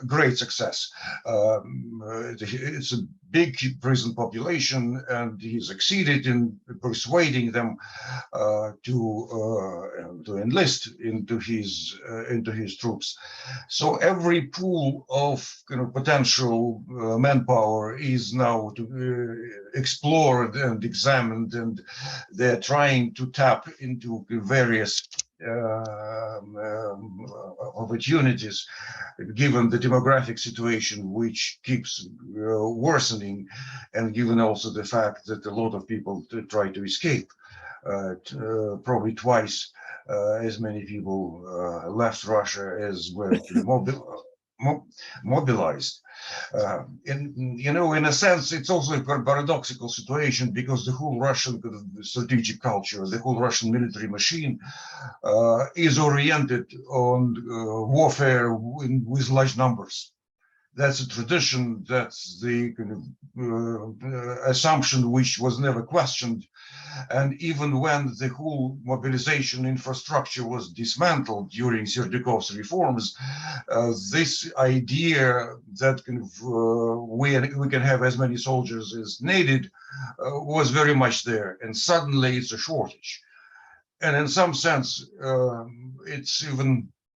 great success. It's a big prison population, and he succeeded in persuading them to enlist into his troops. So every pool of potential manpower is now explored and examined, and they're trying to tap into various opportunities, given the demographic situation, which keeps worsening, and given also the fact that a lot of people try to escape. Probably twice as many people left Russia as were mobilized. In a sense, it's also a paradoxical situation, because the whole Russian strategic culture, the whole Russian military machine is oriented on warfare with large numbers. That's a tradition, that's the assumption which was never questioned. And even when the whole mobilization infrastructure was dismantled during Serdyukov's reforms, this idea that we can have as many soldiers as needed was very much there. And suddenly it's a shortage. And in some sense,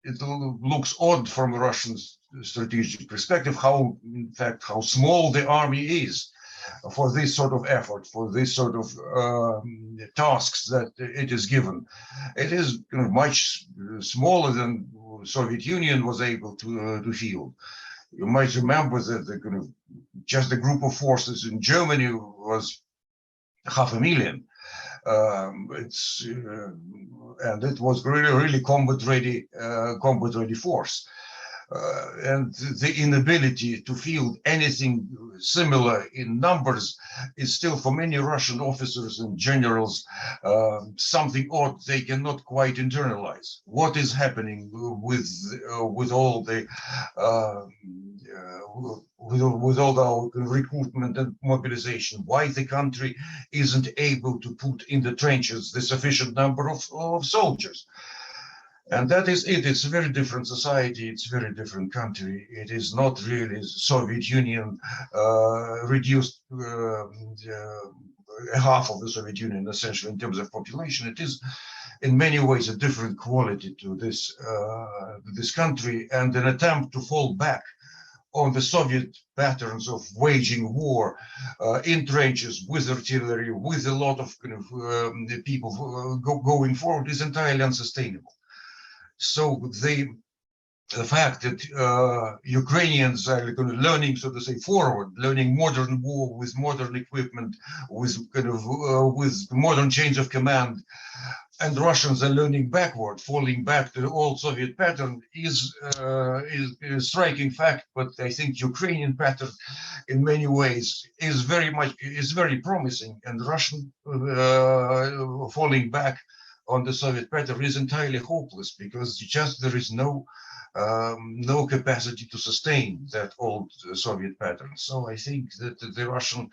it looks odd from a Russian strategic perspective, how small the army is for this sort of effort, for this sort of tasks that it is given. It is much smaller than the Soviet Union was able to field. You might remember that just the group of forces in Germany was 500,000. And it was really combat ready force. And the inability to field anything similar in numbers is still, for many Russian officers and generals, something odd they cannot quite internalize. What is happening with all the with all our recruitment and mobilization? Why the country isn't able to put in the trenches the sufficient number of soldiers? And that is it. It's a very different society. It's a very different country. It is not really Soviet Union reduced half of the Soviet Union, essentially, in terms of population. It is in many ways a different quality to this country, and an attempt to fall back on the Soviet patterns of waging war in trenches with artillery, with a lot of kind of people going forward is entirely unsustainable. So the fact that Ukrainians are learning, so to say, forward, learning modern war with modern equipment, with kind of with modern change of command, and Russians are learning backward, falling back to the old Soviet pattern is a striking fact. But I think Ukrainian pattern, in many ways, is very promising, and Russian falling back on the Soviet pattern is entirely hopeless, because just there is no capacity to sustain that old Soviet pattern. So I think that the Russian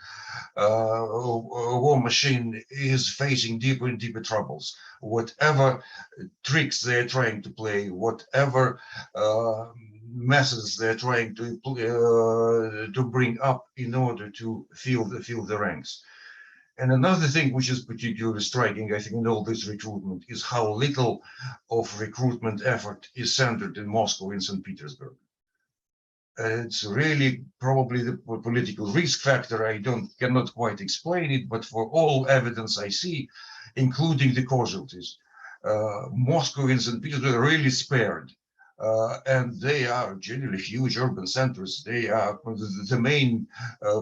war machine is facing deeper and deeper troubles. Whatever tricks they're trying to play, whatever methods they're trying to bring up in order to fill the ranks. And another thing which is particularly striking, I think, in all this recruitment is how little of recruitment effort is centered in Moscow and St. Petersburg. It's really probably the political risk factor. I cannot quite explain it, but for all evidence I see, including the casualties, Moscow and St. Petersburg are really spared. And they are generally huge urban centers. They are the main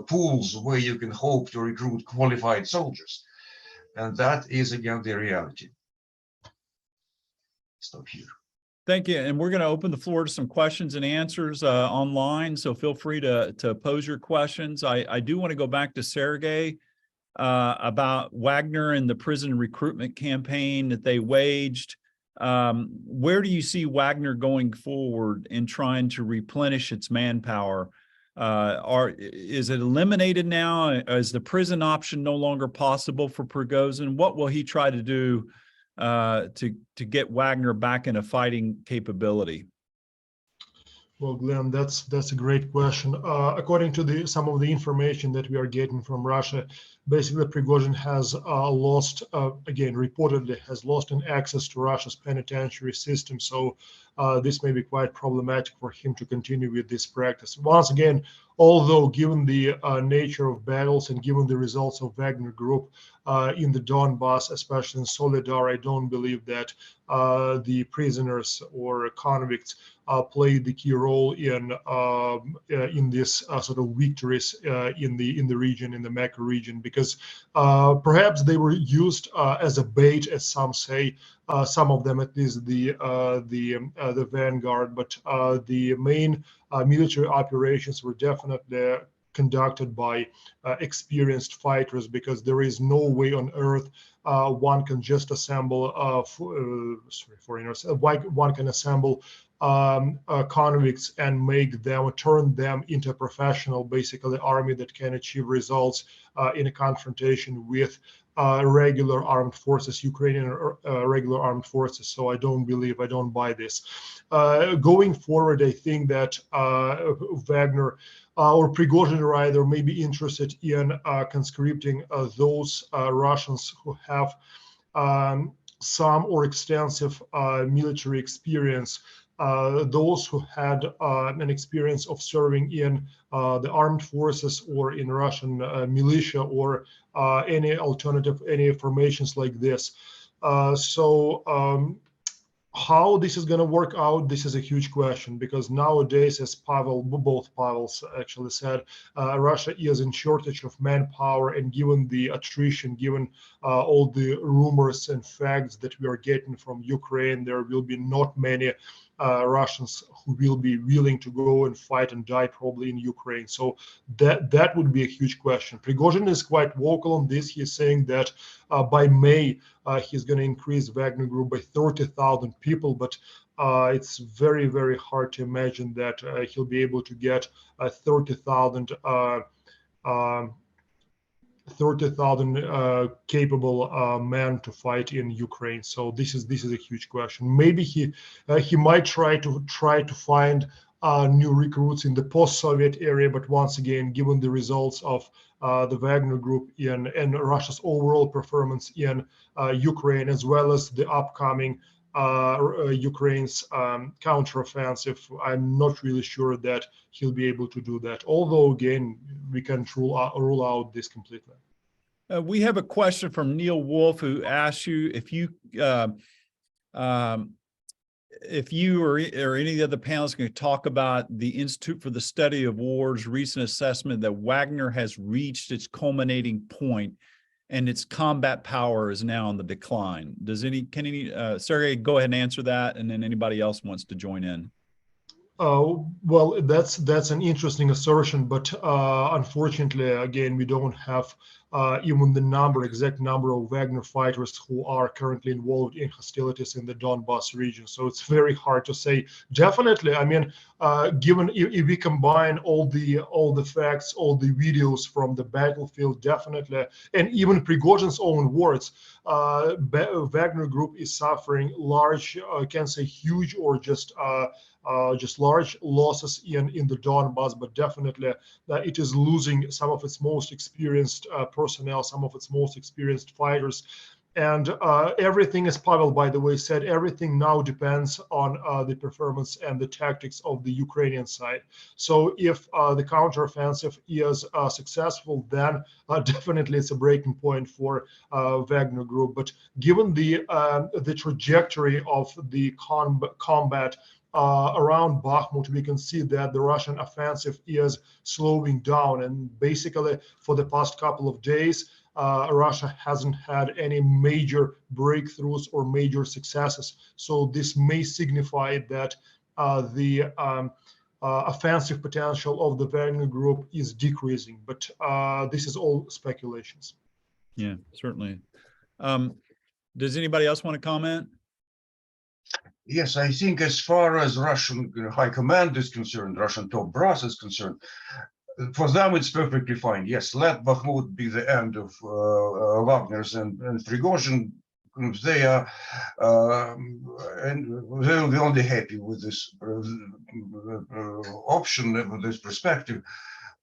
pools where you can hope to recruit qualified soldiers. And that is, again, the reality. Stop here. Thank you. And we're going to open the floor to some questions and answers online. So feel free to pose your questions. I do want to go back to Sergey about Wagner and the prison recruitment campaign that they waged. Where do you see Wagner going forward in trying to replenish its manpower? Is it eliminated now? Is the prison option no longer possible for Prigozhin? What will he try to do to get Wagner back in a fighting capability? Well, Glenn, that's a great question. According to some of the information that we are getting from Russia, basically Prigozhin has lost, again, reportedly has lost an access to Russia's penitentiary system. So this may be quite problematic for him to continue with this practice. Once again, although given the nature of battles and given the results of Wagner Group in the Donbass, especially in Solidar, I don't believe that the prisoners or convicts played the key role in this sort of victories in the region, in the Mecca region, because perhaps they were used as a bait, as some say. Some of them, at least the vanguard, but the main military operations were definitely conducted by experienced fighters, because there is no way on earth one can just assemble one can assemble convicts and turn them into a professional, basically, army that can achieve results in a confrontation with regular armed forces, Ukrainian regular armed forces. So I don't buy this. Going forward, I think that Wagner or Prigozhin rather may be interested in conscripting those Russians who have some or extensive military experience, those who had an experience of serving in the armed forces or in Russian militia or any formations like this. How this is going to work out, this is a huge question, because nowadays, as both Pavels actually said, Russia is in shortage of manpower, and given the attrition, given all the rumors and facts that we are getting from Ukraine, there will be not many Russians who will be willing to go and fight and die probably in Ukraine. So that would be a huge question. Prigozhin is quite vocal on this. He's saying that by May, he's going to increase Wagner Group by 30,000 people, but it's very, very hard to imagine that he'll be able to get 30,000 30,000 capable men to fight in Ukraine. So this is a huge question. Maybe he might try to find new recruits in the post-Soviet area, but once again, given the results of the Wagner Group and Russia's overall performance in Ukraine, as well as the upcoming Ukraine's counteroffensive, I'm not really sure that he'll be able to do that. Although, again, we can't rule out this completely. We have a question from Neil Wolf, who asks you if you or any of the other panelists can talk about the Institute for the Study of War's recent assessment that Wagner has reached its culminating point and its combat power is now on the decline. Sergey, go ahead and answer that, and then anybody else wants to join in. Well, that's an interesting assertion, but unfortunately, again, we don't have even the exact number of Wagner fighters who are currently involved in hostilities in the Donbas region. So it's very hard to say. Definitely, I mean, given if we combine all the facts, all the videos from the battlefield, definitely, and even Prigozhin's own words, Wagner Group is suffering large, I can't say huge or just large losses in the Donbas, but definitely it is losing some of its most experienced personnel, some of its most experienced fighters. And everything, as Pavel, by the way, said, everything now depends on the performance and the tactics of the Ukrainian side. So if the counteroffensive is successful, then definitely it's a breaking point for Wagner Group. But given the trajectory of the combat around Bakhmut, we can see that the Russian offensive is slowing down. And basically, for the past couple of days, Russia hasn't had any major breakthroughs or major successes. So this may signify that the offensive potential of the Wagner Group is decreasing. But this is all speculations. Yeah, certainly. Does anybody else want to comment? Yes, I think as far as Russian high command is concerned, Russian top brass is concerned, for them it's perfectly fine. Yes, let Bakhmut be the end of Wagner's and Prigozhin. They are, and they'll be only happy with this option, with this perspective.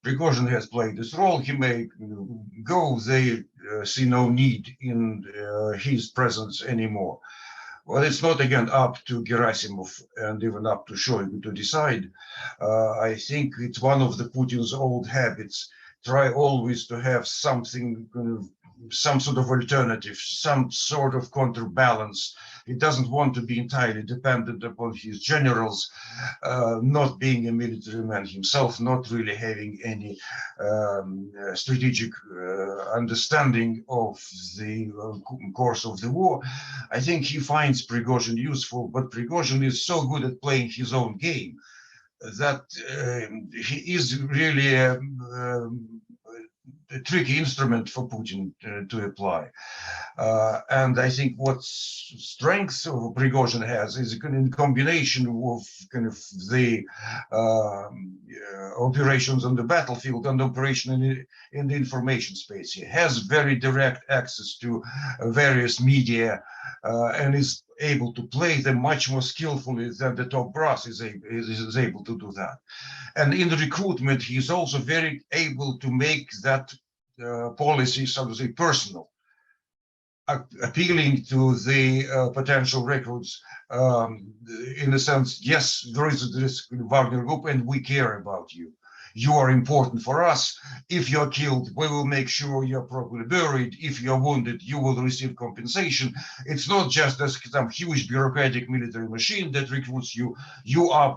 Prigozhin has played this role. He may go. They see no need in his presence anymore. Well, it's not, again, up to Gerasimov and even up to Shoigu to decide. I think it's one of the Putin's old habits. Try always to have something, some sort of alternative, some sort of counterbalance. He doesn't want to be entirely dependent upon his generals, not being a military man himself, not really having any strategic understanding of the course of the war. I think he finds Prigozhin useful, but Prigozhin is so good at playing his own game that he is really a tricky instrument for Putin to apply. And I think what strength of Prigozhin has is in combination with kind of the operations on the battlefield and operation in the information space. He has very direct access to various media and is able to play them much more skillfully than the top brass is able to do that. And in the recruitment, he's also very able to make that policy, so to say, personal, appealing to the potential recruits in the sense, yes, there is this Wagner Group and we care about you. You are important for us. If you're killed, we will make sure you're properly buried. If you're wounded, you will receive compensation. It's not just some huge bureaucratic military machine that recruits you. You are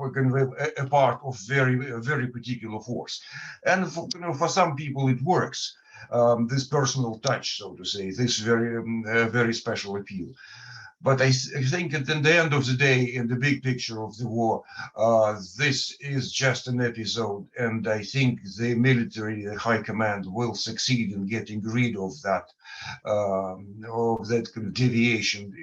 a part of very particular force. And for some people, it works. This personal touch, so to say, this very special appeal. But I think at the end of the day, in the big picture of the war, this is just an episode, and I think the military high command will succeed in getting rid of that deviation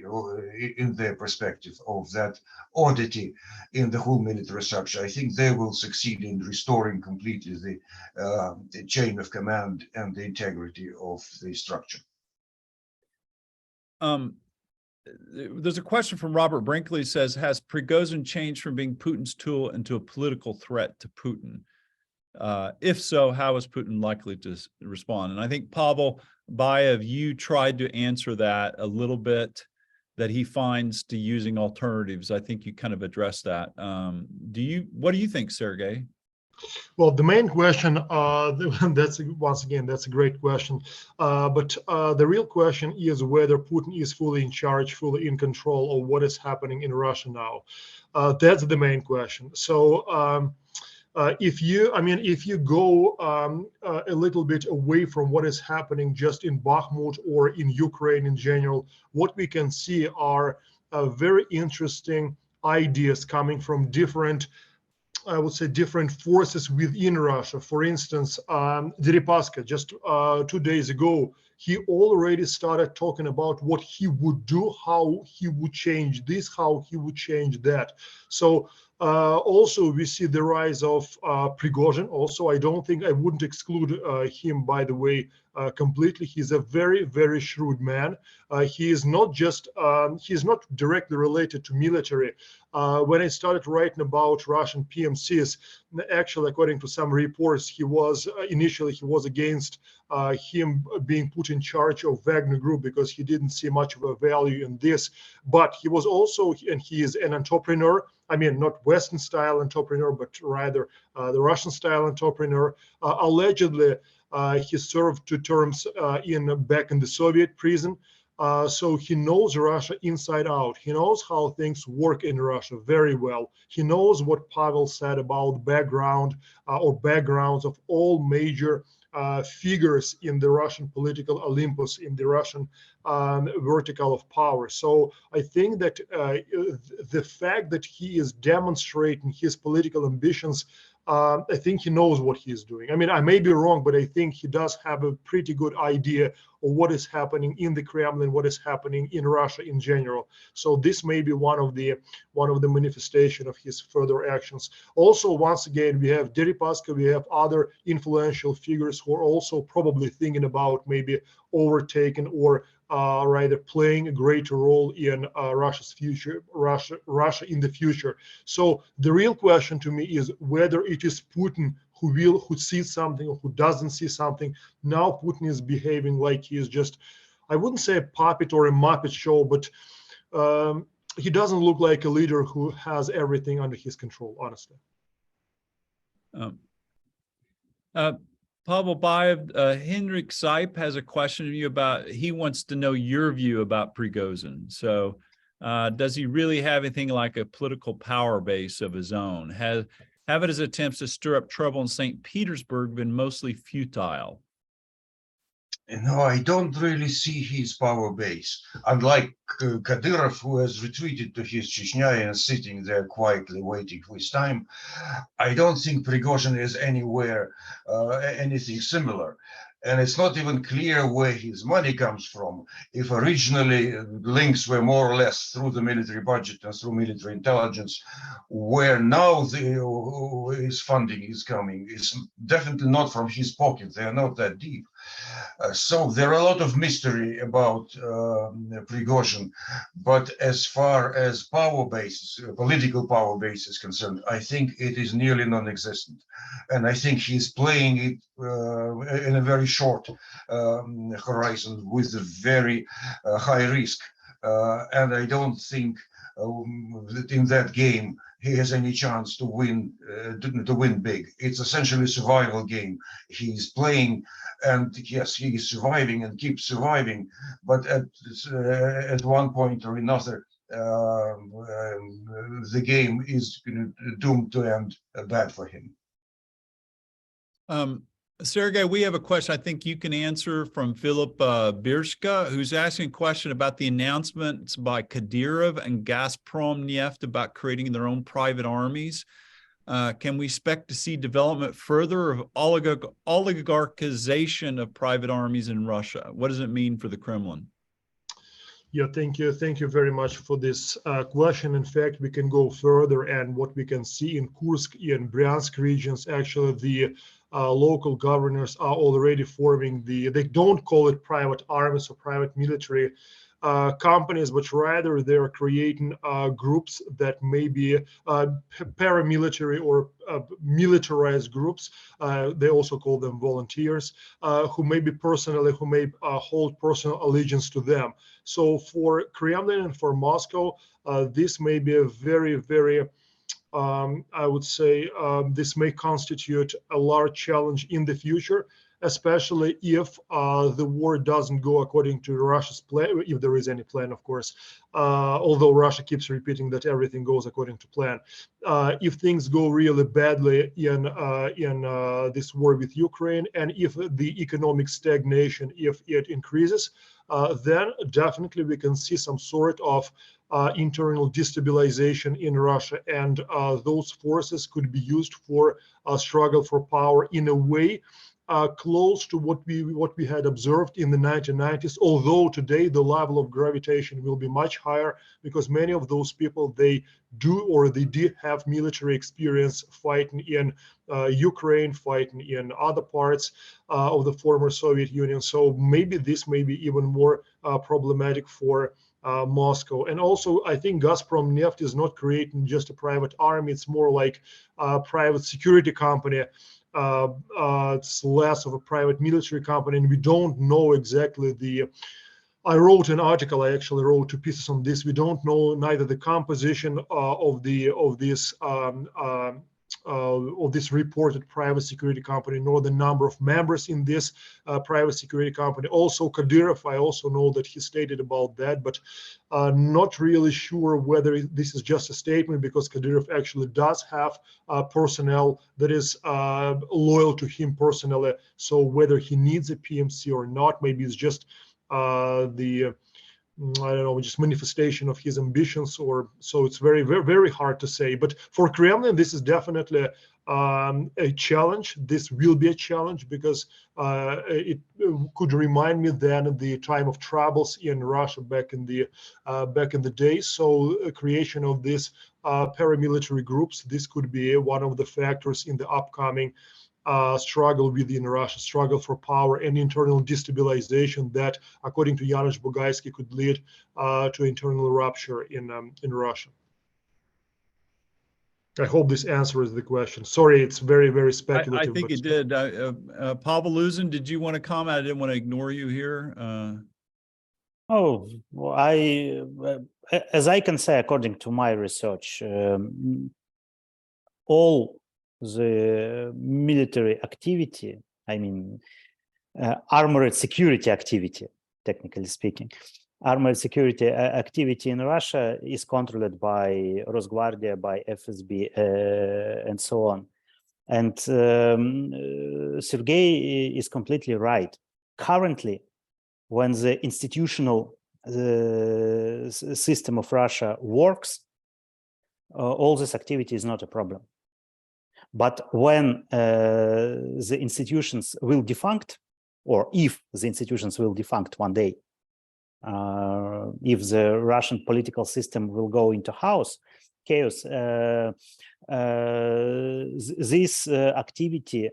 in their perspective, of that oddity in the whole military structure. I think they will succeed in restoring completely the chain of command and the integrity of the structure. There's a question from Robert Brinkley, says, has Prigozhin changed from being Putin's tool into a political threat to Putin? If so, how is Putin likely to respond? And I think, Pavel, Baev, you tried to answer that a little bit, that he finds to using alternatives. I think you kind of addressed that. What do you think, Sergey? Well, the main question, that's once again, that's a great question. But the real question is whether Putin is fully in charge, fully in control of what is happening in Russia now. That's the main question. So if you go a little bit away from what is happening just in Bakhmut or in Ukraine in general, what we can see are very interesting ideas coming from different, I would say, different forces within Russia. For instance, Deripaska, just 2 days ago, he already started talking about what he would do, how he would change this, how he would change that. So also we see the rise of Prigozhin. Also, I wouldn't exclude him, by the way, completely. He's a very, very shrewd man. He is not just, he's not directly related to military. When I started writing about Russian PMCs, actually, according to some reports, he was initially against him being put in charge of Wagner Group because he didn't see much of a value in this. But he was also, and he is an entrepreneur. I mean, not Western style entrepreneur, but rather the Russian style entrepreneur. Allegedly, he served 2 terms back in the Soviet prison. So he knows Russia inside out. He knows how things work in Russia very well. He knows what Pavel said about background or backgrounds of all major figures in the Russian political Olympus, in the Russian vertical of power. So I think that the fact that he is demonstrating his political ambitions, I think he knows what he is doing. I mean, I may be wrong, but I think he does have a pretty good idea of what is happening in the Kremlin, what is happening in Russia in general. So this may be one of the manifestation of his further actions. Also, once again, we have Deripaska, we have other influential figures who are also probably thinking about maybe overtaking or rather playing a greater role in Russia's future, Russia in the future. So the real question to me is whether it is Putin who sees something or who doesn't see something. Now Putin is behaving like he is just, I wouldn't say a puppet or a Muppet show, but he doesn't look like a leader who has everything under his control, honestly. Pavel Baev, Henrik Seip has a question of you about, he wants to know your view about Prigozhin. So does he really have anything like a political power base of his own? Have his attempts to stir up trouble in St. Petersburg been mostly futile? No, I don't really see his power base. Unlike Kadyrov, who has retreated to his Chechnya and sitting there quietly waiting for his time, I don't think Prigozhin is anywhere anything similar. And it's not even clear where his money comes from. If originally links were more or less through the military budget and through military intelligence, where now his funding is coming is definitely not from his pocket. They are not that deep. So there are a lot of mystery about Prigozhin, but as far as power bases, political power base is concerned, I think it is nearly non-existent. And I think he's playing it in a very short horizon with a very high risk. And I don't think that in that game he has any chance to win big. It's essentially a survival game. He's playing, and yes, he is surviving and keeps surviving, but at one point or another, the game is doomed to end bad for him. Sergey, we have a question I think you can answer from Philip Birshka, who's asking a question about the announcements by Kadyrov and Gazprom Neft about creating their own private armies. Can we expect to see development further of oligarchization of private armies in Russia? What does it mean for the Kremlin? Yeah, thank you. Thank you very much for this question. In fact, we can go further, and what we can see in Kursk and Bryansk regions, actually the local governors are already forming they don't call it private armies or private military companies, but rather they're creating groups that may be paramilitary or militarized groups. They also call them volunteers, who may hold personal allegiance to them. So for Kremlin and for Moscow, this may be a very, very I would say this may constitute a large challenge in the future, especially if the war doesn't go according to Russia's plan, if there is any plan, of course, although Russia keeps repeating that everything goes according to plan. If things go really badly in this war with Ukraine, and if the economic stagnation, if it increases, then definitely we can see some sort of internal destabilization in Russia, and those forces could be used for a struggle for power in a way close to what we had observed in the 1990s, although today the level of gravitation will be much higher, because many of those people, they did have military experience fighting in Ukraine, fighting in other parts of the former Soviet Union. So maybe this may be even more problematic for Moscow. And also, I think Gazprom Neft is not creating just a private army. It's more like a private security company. It's less of a private military company, and we don't know exactly I wrote an article, I actually wrote 2 pieces on this. We don't know neither the composition of this reported private security company, nor the number of members in this private security company. Also Kadyrov, I also know that he stated about that, but not really sure whether this is just a statement, because Kadyrov actually does have personnel that is loyal to him personally. So whether he needs a PMC or not, maybe it's just I don't know, just manifestation of his ambitions, or so it's very, very, very hard to say. But for Kremlin, this is definitely a challenge. This will be a challenge, because it could remind me then of the time of troubles in Russia back in the days. So creation of these paramilitary groups, this could be one of the factors in the upcoming struggle within Russia, struggle for power and internal destabilization that, according to Janusz Bogaysky, could lead to internal rupture in Russia. I hope this answers the question. Sorry, it's very, very speculative. I think it did. Pavel Luzin, did you want to comment? I didn't want to ignore you here. Oh, well, as I can say, according to my research, all the military activity, I mean, armored security activity, technically speaking, armored security activity in Russia is controlled by Rosguardia, by FSB, and so on. And Sergey is completely right. Currently, when the institutional system of Russia works, all this activity is not a problem. But when the institutions will defunct, or if the institutions will defunct one day, if the Russian political system will go into chaos, this activity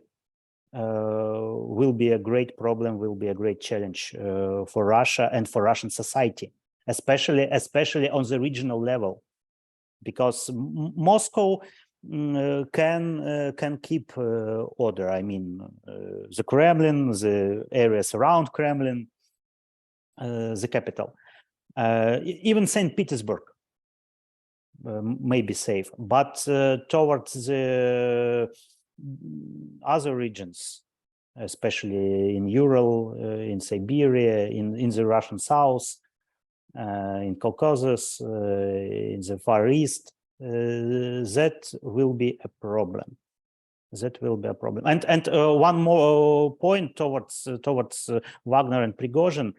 will be a great problem, will be a great challenge for Russia and for Russian society, especially on the regional level, because Moscow can keep order. I mean, the Kremlin, the areas around Kremlin, the capital, even St. Petersburg may be safe, but towards the other regions, especially in Ural, in Siberia, in the Russian south, in Caucasus, in the Far East, that will be a problem. That will be a problem. And one more point towards Wagner and Prigozhin.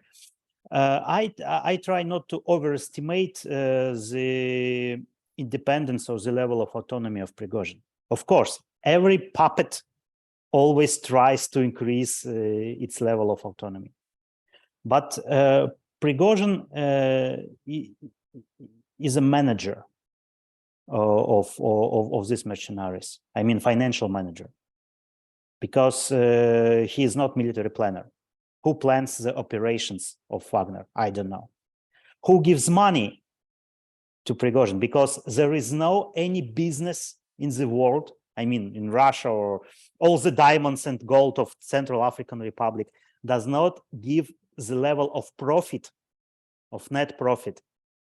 I try not to overestimate the independence or the level of autonomy of Prigozhin. Of course, every puppet always tries to increase its level of autonomy. But Prigozhin is a manager of these mercenaries. I mean, financial manager, because he is not military planner. Who plans the operations of Wagner? I don't know. Who gives money to Prigozhin? Because there is no any business in the world, I mean, in Russia or all the diamonds and gold of Central African Republic does not give the level of profit, of net profit,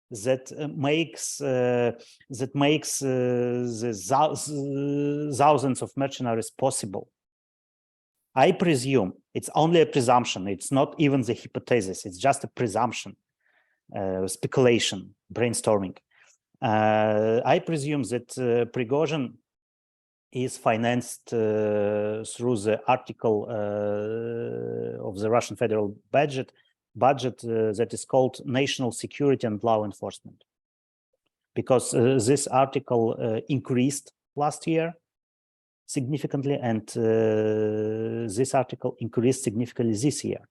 that makes the thousands of mercenaries possible. I presume, it's only a presumption, it's not even the hypothesis, it's just a presumption, speculation, brainstorming. I presume that Prigozhin is financed through the article of the Russian federal budget that is called National Security and Law Enforcement. Because this article increased last year significantly, and this article increased significantly this year,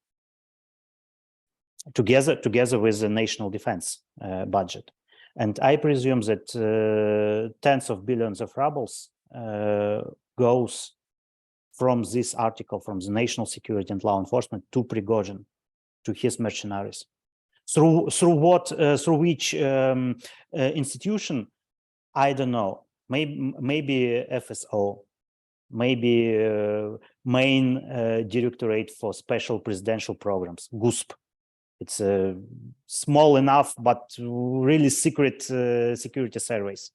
together with the national defense budget. And I presume that tens of billions of rubles goes from this article, from the National Security and Law Enforcement to Prigozhin, to his mercenaries. Through which institution? I don't know. Maybe FSO, maybe main Directorate for Special Presidential Programs, GUSP. It's small enough, but really secret security service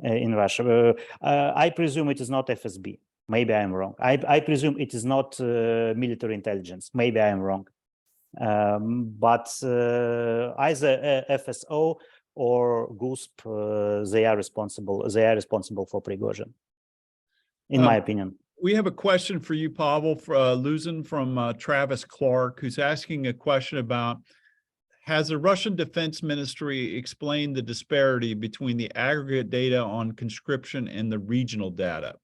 in Russia. I presume it is not FSB. Maybe I am wrong. I presume it is not military intelligence. Maybe I am wrong. But either FSO or GUSP, they are responsible. They are responsible for Prigozhin, in my opinion. We have a question for you, Pavel Luzin, from Travis Clark, who's asking a question about, has the Russian Defense Ministry explained the disparity between the aggregate data on conscription and the regional data?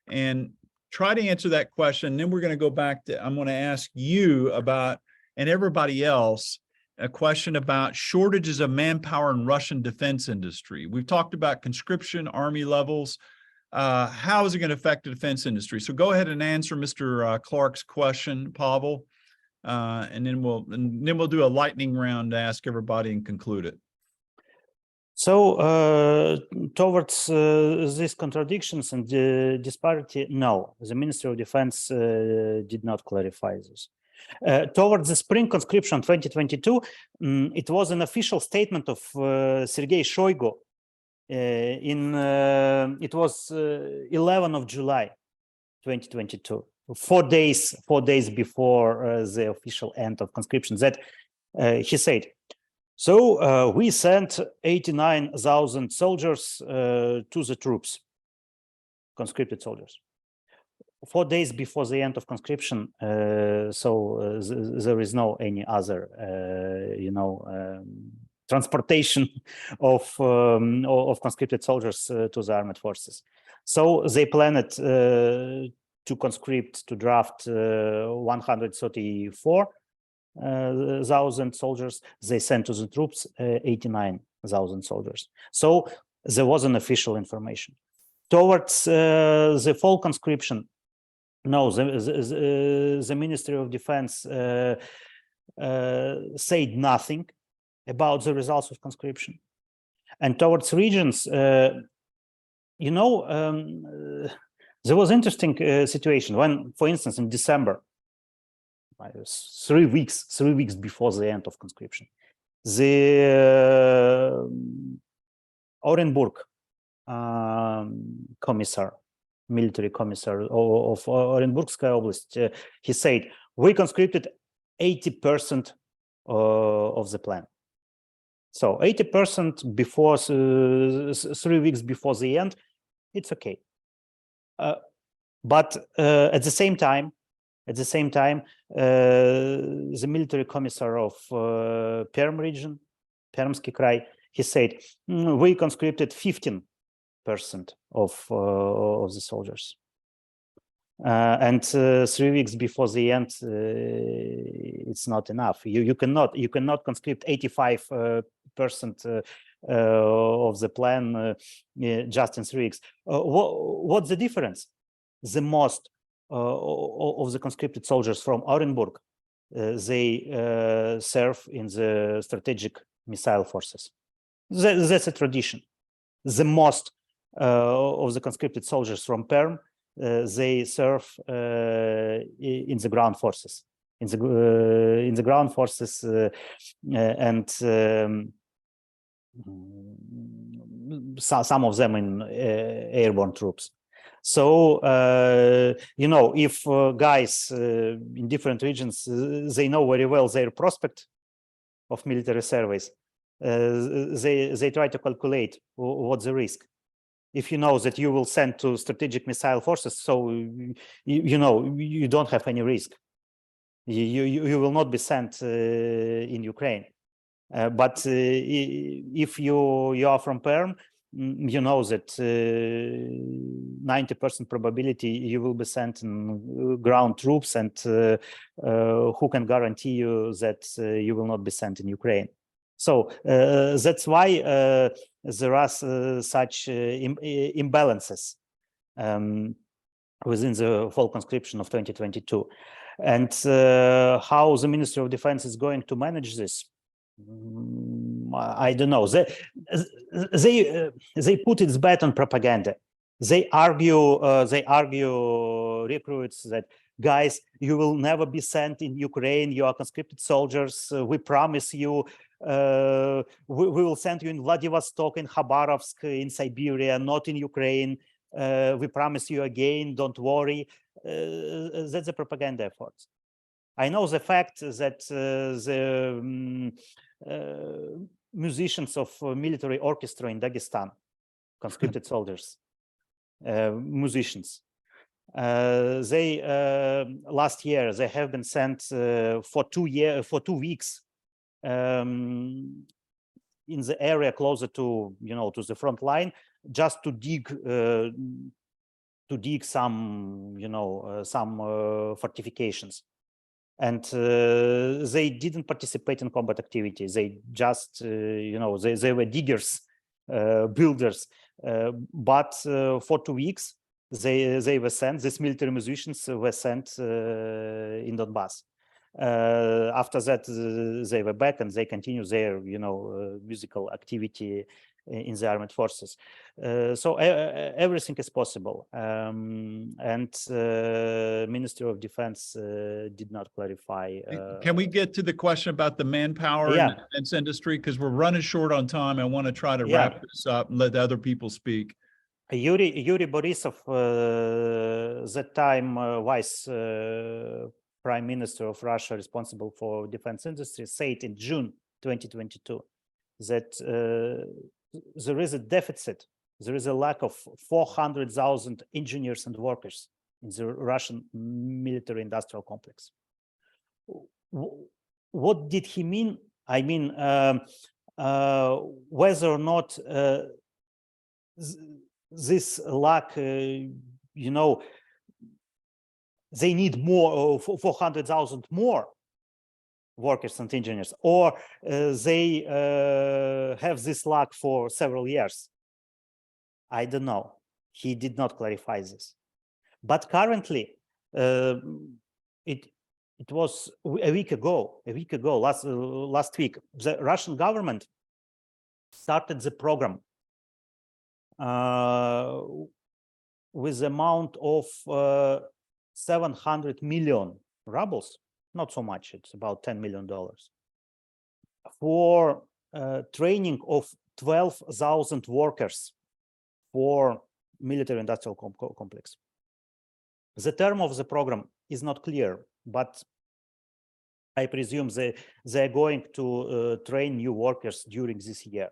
And try to answer that question. And then we're going to go back to, I'm going to ask you about, and everybody else, a question about shortages of manpower in Russian defense industry. We've talked about conscription, army levels. How is it going to affect the defense industry? So go ahead and answer Mr. Clark's question, Pavel, and then we'll do a lightning round to ask everybody and conclude it. So towards these contradictions and disparity, no, the Ministry of Defense did not clarify this. Towards the spring conscription 2022, it was an official statement of Sergey Shoigu. It was 11 of July 2022, 4 days before the official end of conscription, that he said, so we sent 89,000 soldiers to the troops, conscripted soldiers. 4 days before the end of conscription, so there is no any other, transportation of conscripted soldiers to the armed forces. So they planned to conscript, to draft 134,000 soldiers. They sent to the troops 89,000 soldiers. So there was an official information. Towards the fall conscription, no, the Ministry of Defense said nothing about the results of conscription. And towards regions, there was interesting situation when, for instance, in December, 3 weeks before the end of conscription, the Orenburg military commissar of Orenburgskaya Oblast, he said, we conscripted 80% of the plan. So 80% before 3 weeks before the end, it's okay. But at the same time, the military commissar of Perm region, Permsky Krai, he said, we conscripted 15% of the soldiers. And 3 weeks before the end, it's not enough. You cannot conscript 85% of the plan just in 3 weeks. What's the difference? The most of the conscripted soldiers from Orenburg, they serve in the strategic missile forces. That's a tradition. The most of the conscripted soldiers from Perm, they serve in the ground forces, in the ground forces, and some of them in airborne troops. So you know, if guys in different regions, they know very well their prospect of military service, they try to calculate what's the risk. If you know that you will send to strategic missile forces, so you know you don't have any risk. You will not be sent in Ukraine. But if you are from Perm, you know that 90% probability you will be sent in ground troops, and who can guarantee you that you will not be sent in Ukraine? So that's why there are such imbalances within the whole conscription of 2022. And how the Ministry of Defense is going to manage this, I don't know. They put its bet on propaganda. They argue recruits that, guys, you will never be sent in Ukraine. You are conscripted soldiers. We promise you. We will send you in Vladivostok, in Khabarovsk, in Siberia, not in Ukraine. We promise you again, don't worry. That's a propaganda effort. I know the fact that the musicians of military orchestra in Dagestan, conscripted soldiers, musicians, they last year they have been sent for 2 weeks in the area closer to to the front line, just to dig some some fortifications, and they didn't participate in combat activity. They just they were diggers, builders, but for 2 weeks they were sent. These military musicians were sent in Donbass. After that, they were back and they continue their musical activity in the armed forces. So everything is possible, and Ministry of Defense did not clarify. Can we get to the question about the manpower in the defense industry, because we're running short on time? I want to try to wrap this up and let other people speak. Yuri Borisov, that time vice Prime Minister of Russia responsible for defense industry, said in June 2022 that there is a deficit, there is a lack of 400,000 engineers and workers in the Russian military industrial complex. What did he mean? I mean, whether or not this lack, they need more, 400,000 more workers and engineers, or they have this lack for several years. I don't know. He did not clarify this. But currently, it was a week ago, last week, the Russian government started the program with the amount of 700 million rubles, not so much, it's about $10 million, for training of 12,000 workers for military industrial complex. The term of the program is not clear, but I presume they are going to train new workers during this year.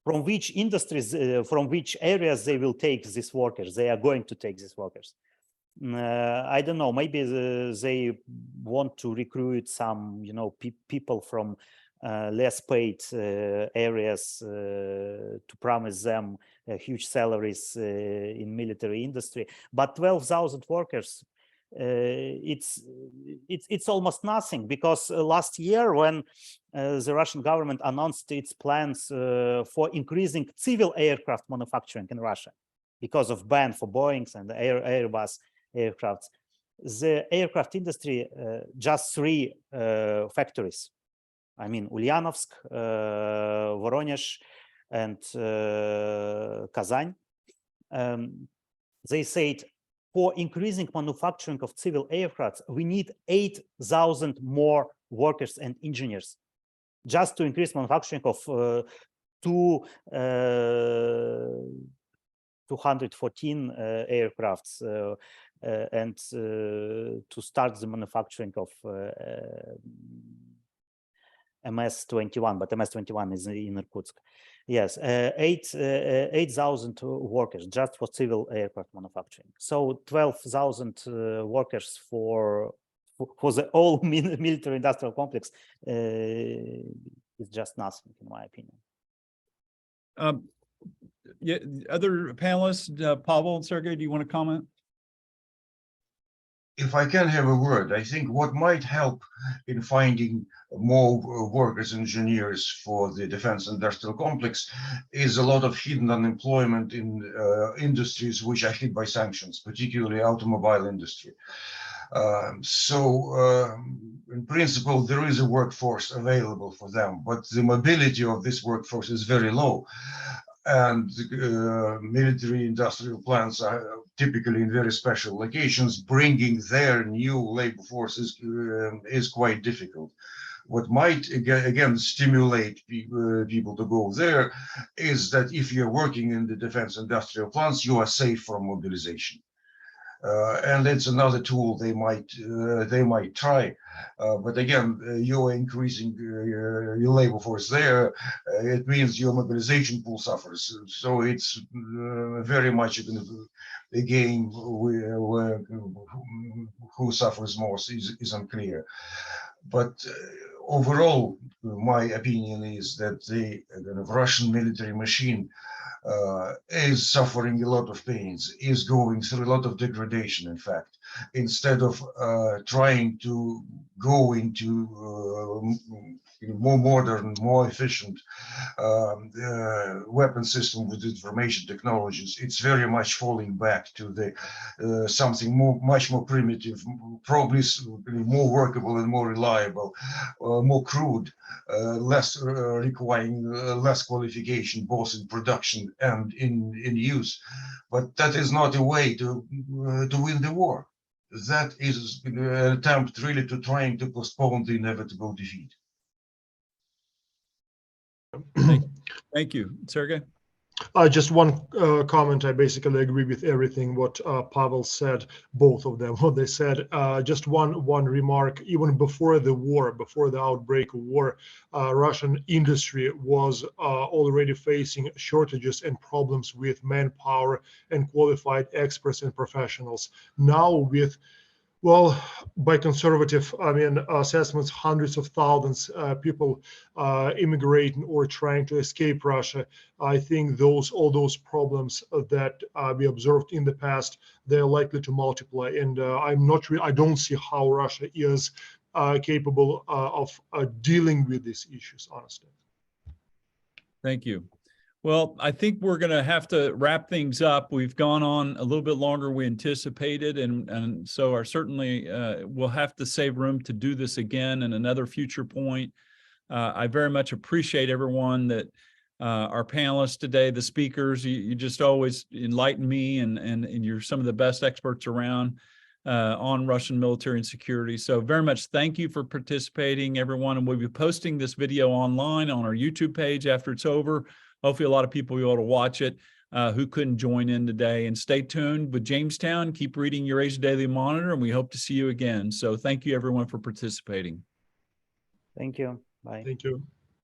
From which industries, from which areas they will take these workers, they are going to take these workers. I don't know. Maybe they want to recruit some, people from less paid areas to promise them huge salaries in military industry. But 12,000 workers, it's almost nothing, because last year when the Russian government announced its plans for increasing civil aircraft manufacturing in Russia because of ban for Boeings and Airbus aircrafts, the aircraft industry, just 3 factories. I mean, Ulyanovsk, Voronezh, and Kazan. They said, for increasing manufacturing of civil aircrafts, we need 8,000 more workers and engineers just to increase manufacturing of 214 aircrafts and to start the manufacturing of MS-21, but MS-21 is in Irkutsk. Yes, 8,000 workers just for civil aircraft manufacturing. So 12,000 workers for the whole military industrial complex is just nothing, in my opinion. Yeah, other panelists, Pavel and Sergey, do you want to comment? If I can have a word, I think what might help in finding more workers, engineers for the defense industrial complex is a lot of hidden unemployment in industries which are hit by sanctions, particularly automobile industry. In principle, there is a workforce available for them, but the mobility of this workforce is very low. And military industrial plants are typically in very special locations. Bringing their new labor forces is quite difficult. What might again stimulate people to go there is that if you're working in the defense industrial plants, you are safe from mobilization. And it's another tool they might try. But again, you're increasing your labor force there. It means your mobilization pool suffers. So it's very much a game where who suffers most is unclear. But overall, my opinion is that the kind of Russian military machine is suffering a lot of pains, is going through a lot of degradation, in fact. Instead of trying to go into more modern, more efficient weapon system with information technologies, it's very much falling back to the something much more primitive, probably more workable and more reliable, more crude, less requiring less qualification, both in production and in use. But that is not a way to win the war. That is an attempt really to trying to postpone the inevitable defeat. Thank you. Sergey? Just one comment. I basically agree with everything what Pavel said, both of them, what they said. Just one remark. Even before the war, before the outbreak of war, Russian industry was already facing shortages and problems with manpower and qualified experts and professionals. Now with, well, by conservative, I mean, assessments, hundreds of thousands people immigrating or trying to escape Russia. I think all those problems that we observed in the past, they're likely to multiply. And I don't see how Russia is capable of dealing with these issues, honestly. Thank you. Well, I think we're going to have to wrap things up. We've gone on a little bit longer than we anticipated, and so certainly we'll have to save room to do this again in another future point. I very much appreciate everyone that our panelists today, the speakers. You just always enlighten me, and you're some of the best experts around on Russian military and security. So very much thank you for participating, everyone, and we'll be posting this video online on our YouTube page after it's over. Hopefully a lot of people will be able to watch it who couldn't join in today. And stay tuned with Jamestown. Keep reading your Asia Daily Monitor, and we hope to see you again. So thank you, everyone, for participating. Thank you. Bye. Thank you.